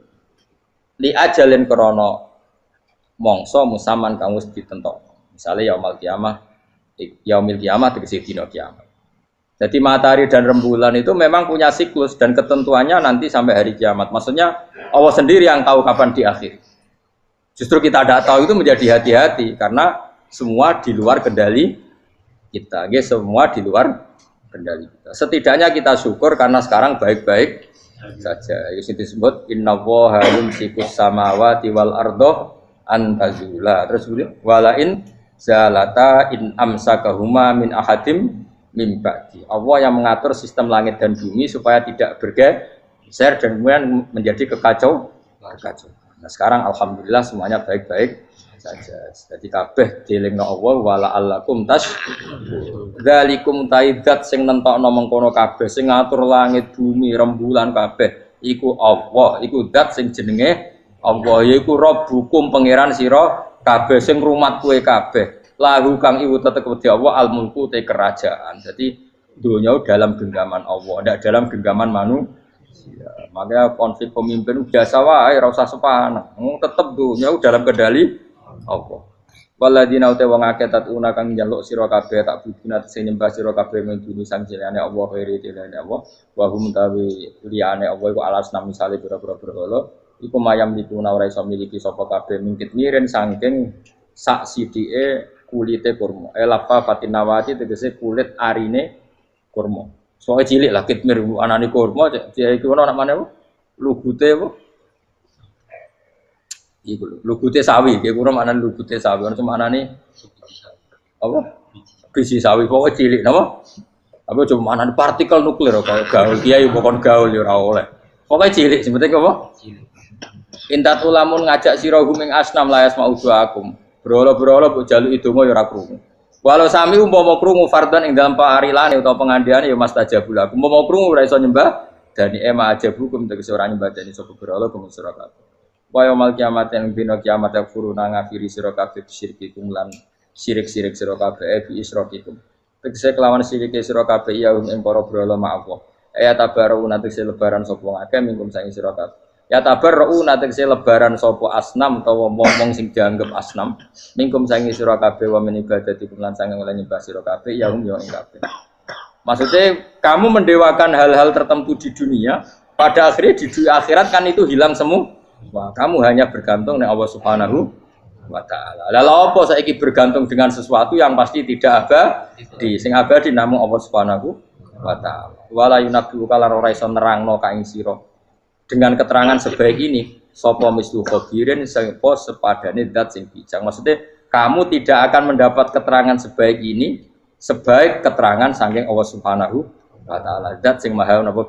li ajalin krana mangsa musaman kang wis ditentokno misale yaumil kiamah tegese dina kiamat. Jadi matahari dan rembulan itu memang punya siklus dan ketentuannya nanti sampai hari kiamat. Maksudnya Allah sendiri yang tahu kapan diakhiri. Justru kita tidak tahu itu menjadi hati-hati karena semua di luar kendali kita, semua di luar kendali kita. Setidaknya kita syukur karena sekarang baik-baik saja. Itu disebut innallaha yumsikus samawati wal ardo antazula. Terus walain zalata in amsakahuma min ahadim mim ba'di. Allah yang mengatur sistem langit dan bumi supaya tidak bergeser dan kemudian menjadi kekacauan. Nah, sekarang alhamdulillah semuanya baik-baik saja. Jadi kabeh dielingno Allah wala allakum tas. Dzalikum taidat sing nentokno mengkono kabeh sing ngatur langit bumi rembulan kabeh iku Allah, iku zat sing jenenge Allah yaiku Rabbukum pangeran sira kabeh sing rumat kowe kabeh. Lahu kang iku tetep wedi Allah al mulku te kerajaan. Jadi dunia dalam genggaman Allah, tidak dalam genggaman manusia. Makanya konflik pemimpin biasa wae, ora usah sepanah. Tetep dunia dalam kendali Allah. Waladina uta wong akeh tatuna kang njaluk sira kabeh tak budina sing nyembah sira kabeh menduni sang jenenge Allah khairi dilane Allah. Wa hum tawi liyane Allah iku alas nami misale pira-pira berhala. Iku mayam dikuna ora iso miliki sapa kabeh mingkit miren saking sak sidike kulite kurma. Lafa fatinawati tegese kulit arine kurma. Soale cilik lah kitmir anane kurma dia iki ono nak maneh lugute apa? Iku lugute sawi, ki kurma anane lugute sawi. Ono semanane apa? Biji sawi pokoke cilik napa? Apa cuma anane partikel nuklir kaya gaul kiai pokon gaul ya ora oleh. Pokoke cilik sebete apa? Cilik. Intat ulamun ngajak sira guming asnam layas mau akum. Berolo-berolo mbok jaluki donga ya ora krungu. Walau sami umpama krungu fardhan ing dalem parilane utawa pengandiane ya mastajabul aku. Umpama krungu ora iso nyembah dani ema ajabukum tegese ora nyembah dani sapa berolo gumun sira kabeh. Wa yaumul kiamat ing dina kiamat yakfuruna ngafiri sira kabeh syirikikum lan syirik-syirik sira kabeh bi isrokikum. Tegese kelawan sirike sira kabeh ya ing para berolo ma'allah. Ya tabaru tegese lebaran sapa ngakeh mingkum sang sira kabeh. Ya tabarru natekse lebaran sapa asnam utawa wong sing dianggep asnam mingkum sangi sira kabeh wa min ibadatikum lan sange oleh nyembah sira kabeh ya ing kabeh. Maksudnya kamu mendewakan hal-hal tertentu di dunia, pada akhirnya di akhirat kan itu hilang semua. Wah, kamu hanya bergantung dengan Allah Subhanahu wa taala. Lalu apa saiki bergantung dengan sesuatu yang pasti tidak abadi, sing abadi namung Allah Subhanahu wa taala. Wala yunabbi'u kala ora iso nerangno ka ing sira dengan keterangan sebaik ini sapa mislu khabirin sapa sepadane zat sing bijak. Maksudnya kamu tidak akan mendapat keterangan sebaik ini sebaik keterangan saking Allah Subhanahu wa taala zat sing maha napa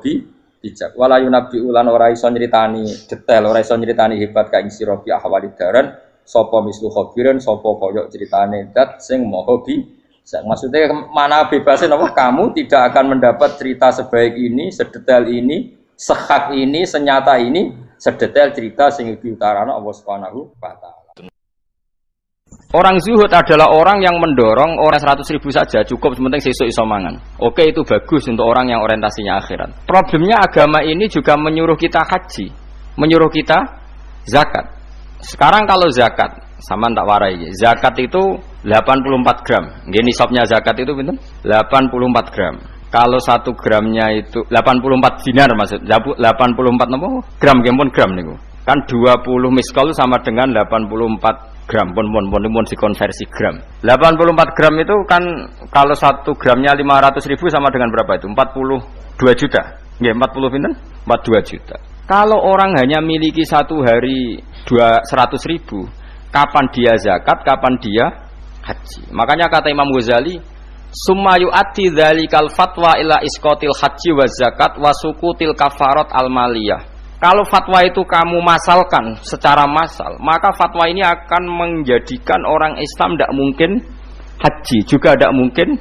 bijak. Wala yunabbi ulan ora iso nyritani detail, ora iso nyritani hebat ka ing sira bi ahwalid daran sapa mislu khabirin sapa kaya critane zat sing maha bijak. Maksudnya mana bebasin apa kamu tidak akan mendapat cerita sebaik ini, sedetail ini, sehak ini, senyata ini, sedetail cerita sing diutarana Allah Subhanahu wa taala. Orang zuhud adalah orang yang mendorong orang 100.000 saja cukup, sementing sesuk iso mangan. Oke, itu bagus untuk orang yang orientasinya akhirat. Problemnya agama ini juga menyuruh kita haji, menyuruh kita zakat. Sekarang kalau zakat, sama tak warai, zakat itu 84 gram. Nggih nisabnya zakat itu pinten? 84 gram. Kalau 1 gramnya itu 84 dinar maksud 84 napa gram nggih gram niku. Kan 20 miskol sama dengan 84 gram pun dikonversi gram. 84 gram itu kan kalau 1 gramnya 500.000 sama dengan berapa itu? 42 juta. Nggih 40 pinten? 42 juta. Kalau orang hanya miliki satu hari 100.000, kapan dia zakat, kapan dia haji? Makanya kata Imam Ghazali, summa yu'ati dzalikal fatwa ila isqatil haji wa zakat wa sukutil kafarat al maliyah. Kalau fatwa itu kamu masalkan secara massal, maka fatwa ini akan menjadikan orang Islam tidak mungkin haji, juga tidak mungkin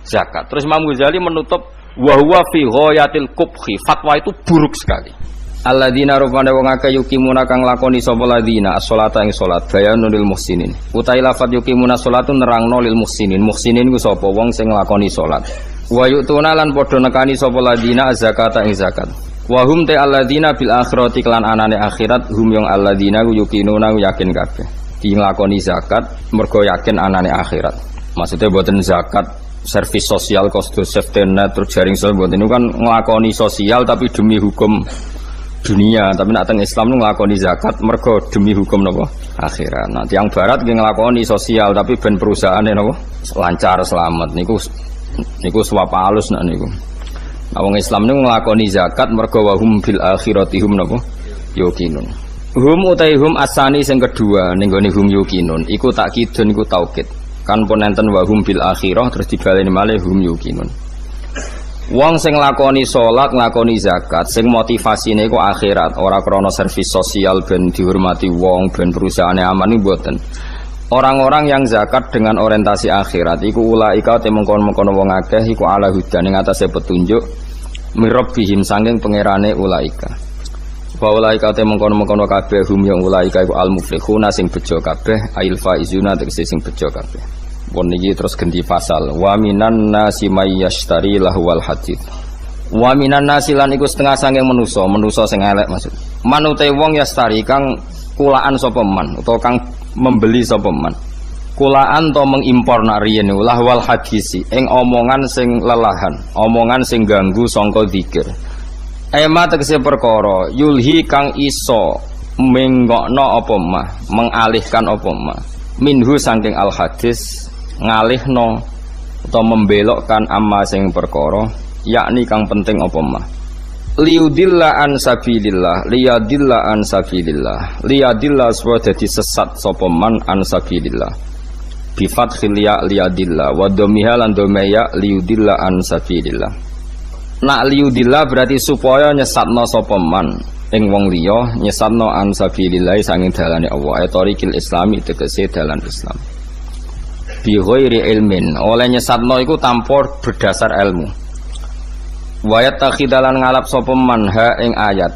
zakat. Terus Imam Ghazali menutup wa huwa fi ghayatil qubhi, fatwa itu buruk sekali. Alladzina rubana wong akeh yukimuna kang lakoni sapa ladina as-sholata ing salat bayanul lil muhsinin. Utai lafat yukimuna salatun nerangno lil muhsinin. Muhsinin ku sapa wong sing nglakoni salat. Wa yu'tuna lan padha nekani sapa ladina zakata ing zakat. Wa hum ta alladzina bil akhirati lan anane akhirat hum yang alladzina yuqinuna yakin kabeh. Di nglakoni zakat mergo yakin anane akhirat. Maksudnya mboten zakat servis sosial kosto safety net terus jaring sosial mboten, itu kan nglakoni sosial tapi demi hukum dunia, tapi nak teng Islam nu nglakoni zakat mergo demi hukum napa akhirat. Nah, yang barat nggih nglakoni sosial tapi ben perusahaane napa lancar selamat niku suap halus nak niku. Nah, wong Islam niku nglakoni zakat mergo wa hum bil akhirati hum napa yuqinun. Hum utai hum asani sing kedua ning gone hum yuqinun iku takkidun iku taukid. Kan pun enten wa hum bil akhirah terus dibaleni malih hum yuqinun. Wong sing nglakoni salat, nglakoni zakat, sing motivasine iku akhirat, ora krana servis sosial ben dihormati wong, ben perusahaane aman niku mboten. Orang-orang yang zakat dengan orientasi akhirat iku ulaika te mengkon-mengkon wong akeh iku ala hudan ing atase petunjuk mirabbihim saking pangerane ulaika. Wa ulaika te mengkon-mengkon kabeh hum yang ulaika iku al muflihuna sing bejo kabeh ail faizuna tegese sing bejo kabeh. Pun niki terus ganti pasal wa minan nasi may yashtari lahwal hadits. Wa minan nasi lan iku setengah saking manusa sing elek maksud. Manute wong yastari kang kulaan sapa man utawa kang membeli sapa man kulaan to mengimpor nak riyen lahwal hadisi ing omongan sing lelahan omongan sing ganggu sangka zikir ema tegese perkara yulhi kang iso menggokno apa mah mengalihkan apa mah minhu saking al hadis ngalihno utawa membelokkan amma sing perkara yakni kang penting apa mah liyudilla an sabilillah liyadilla an sabilillah liyadilla supaya dadi sesat sapa man an sabilillah bi fathil ya liyadilla wa dhammiha lan dhammaya liyudilla an sabilillah nak liyudilla berarti supaya nyesatno sapa man ing wong liya nyesatno an sabilillah sanging dalane Allah etorikil islami tegese dalan Islam bi ghairi ilmin oleh nyesatno iku tanpa berdasar ilmu wayat takhidalan ngalap sapa man ha ing ayat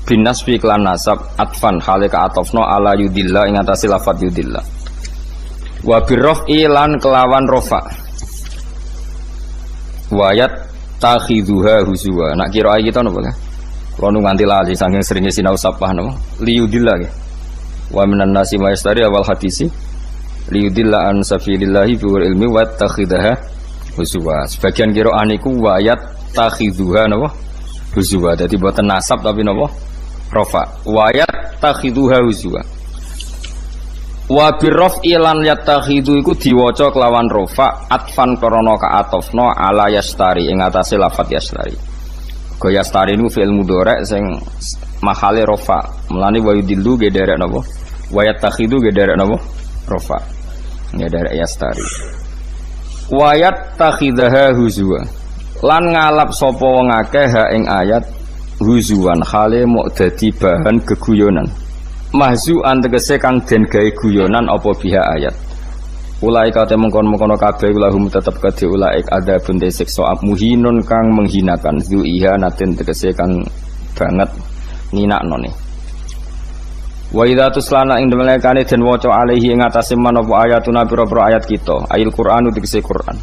binas fi klan nasab atfan halika atofno ala yudilla ing atase lafat yudilla wa birrafi lan kelawan rofa wayat takhiduha huzwa nak kira kita napa kula nu nganti lali saking seringe sinau sapah napa liyudilla nggih wa minan nasi mayastari awal hadisi liyudilla an sabilillahi bi ilmi wa takhidaha huzwa. Sebagian qira'ah niku wayat takhiduha napa huzwa. Dadi boten nasab tapi napa rafa. Wayat takhiduha huzwa. Wa birraf'i lan yatakhidu iku diwaca kelawan rafa atfan krana kaatofna ala yastari ing atase lafat yastari. Go yastari niku fi'il mudhari sing mahale rafa. Mulane wa yudillu ge derek napa? Wayat takhidu ge derek napa? Rafa. Ge derek yastari. Wayat takhidaha huzwa lan ngalap sapa wong akeh ha ing ayat huzuan khale mok dadi bahan geguyonan mahzuan tegese kang den gawe guyonan apa biha ayat ulaika te mengkon-mengkon kabeh lahum tetep kedhe ulaik adzabun siksa muhinun kang menghinakan zu ihanatin tegese kang banget ninaknone wa idza tuslana ing demelekane den waca alaihi ing atase manapa ayatuna pira-pira ayat kita ayil Qur'an tegese Qur'an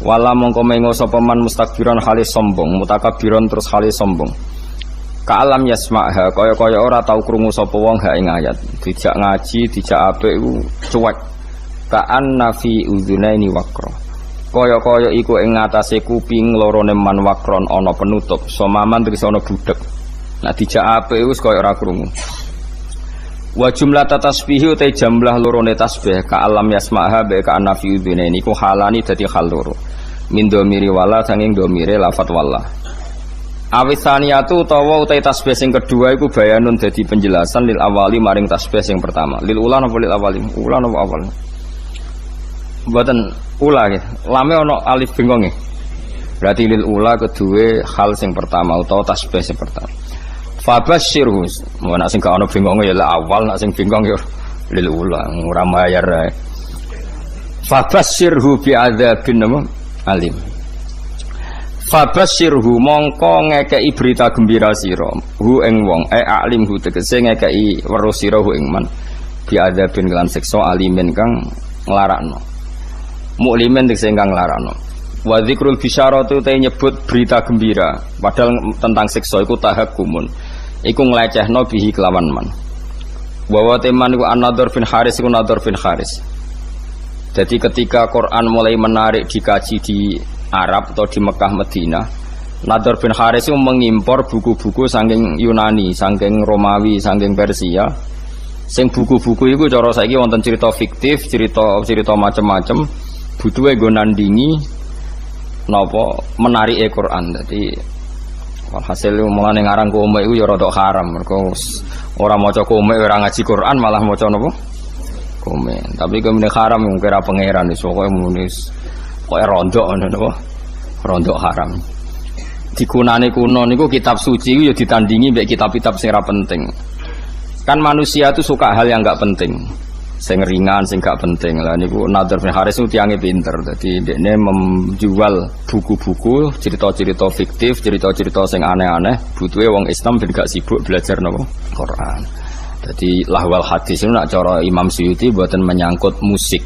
wala mongko mengo sapa man mustakbiran halis sombong mutakabbiron terus halis sombong ka alam yasma'ha kaya-kaya ora tau krungu sapa wong ha ing ayat dijak ngaji dijak apik iku cuek ka annafi udzunaini waqra kaya-kaya iku ing atase kuping lorone man waqron ana penutup somaman tegese ana budhek nek dijak apik wis kaya ora krungu wa jumlah tasbihi utai jumlah lorone tasbih ka alam yasma'ha be ka nafi udine niku halani dadi hal loro min domiri wala sanging domire lafat wala awisaniyatu utawa utai tasbih sing kedua iku bayanun dadi penjelasan lil awali maring tasbih sing pertama lil ula napa lil awali ula napa awal mboten ula nggih lame ana alif bengong nggih berarti lil ula kedue hal sing pertama utawa tasbih sing pertama fabasyirhu mau nak sing gak ono bingonge ya awal nak sing bingong ya lil ula ora bayar ae fabasyirhu bi adzabin alim fabasyirhu mongko ngekeki berita gembira sira hu ing wong alim hu tegese ngekeki weruh sira hu ing man bi adzabin lan siksa alimin kang nglarakno muklimin tegese kang nglarakno wa dzikrul bisyaratu te nyebut berita gembira padahal tentang siksa iku tahakkumun iku nglecehno bihi kelawan man wa teman iku an-nadhar bin haris iku nadhar bin haris jadi ketika Quran mulai menarik dikaji di Arab atau di Mekah Madinah Nadhar bin haris itu mengimpor buku-buku saking Yunani saking Romawi saking Persia sing buku-buku itu cara saiki wonten cerita fiktif cerita macam-macam butuhe nggo nandingi napa menarik Quran. Dadi hasil mulane ngarang komik iku ya rada haram mergo ora maca komik ora ngaji Quran malah maca napa komik. Tapi kemene haram mung kira pangeran wis pokoke munis koyo rondok ngono napa rondok haram. Dikunane kuno niku kitab suci iku ya ditandingi mbek kitab-kitab sing ora penting. Kan manusia itu suka hal yang nggak penting, sing ringan, sing gak penting. Lah niku Nadhr bin Haris itu tiangnya pinter. Jadi dia menjual buku-buku, cerita-cerita fiktif, cerita-cerita sing aneh-aneh. Butuhnya wong Islam ben gak sibuk belajar nopo Quran. Jadi lahwal hadis itu nak cara Imam Suyuti buatan menyangkut musik.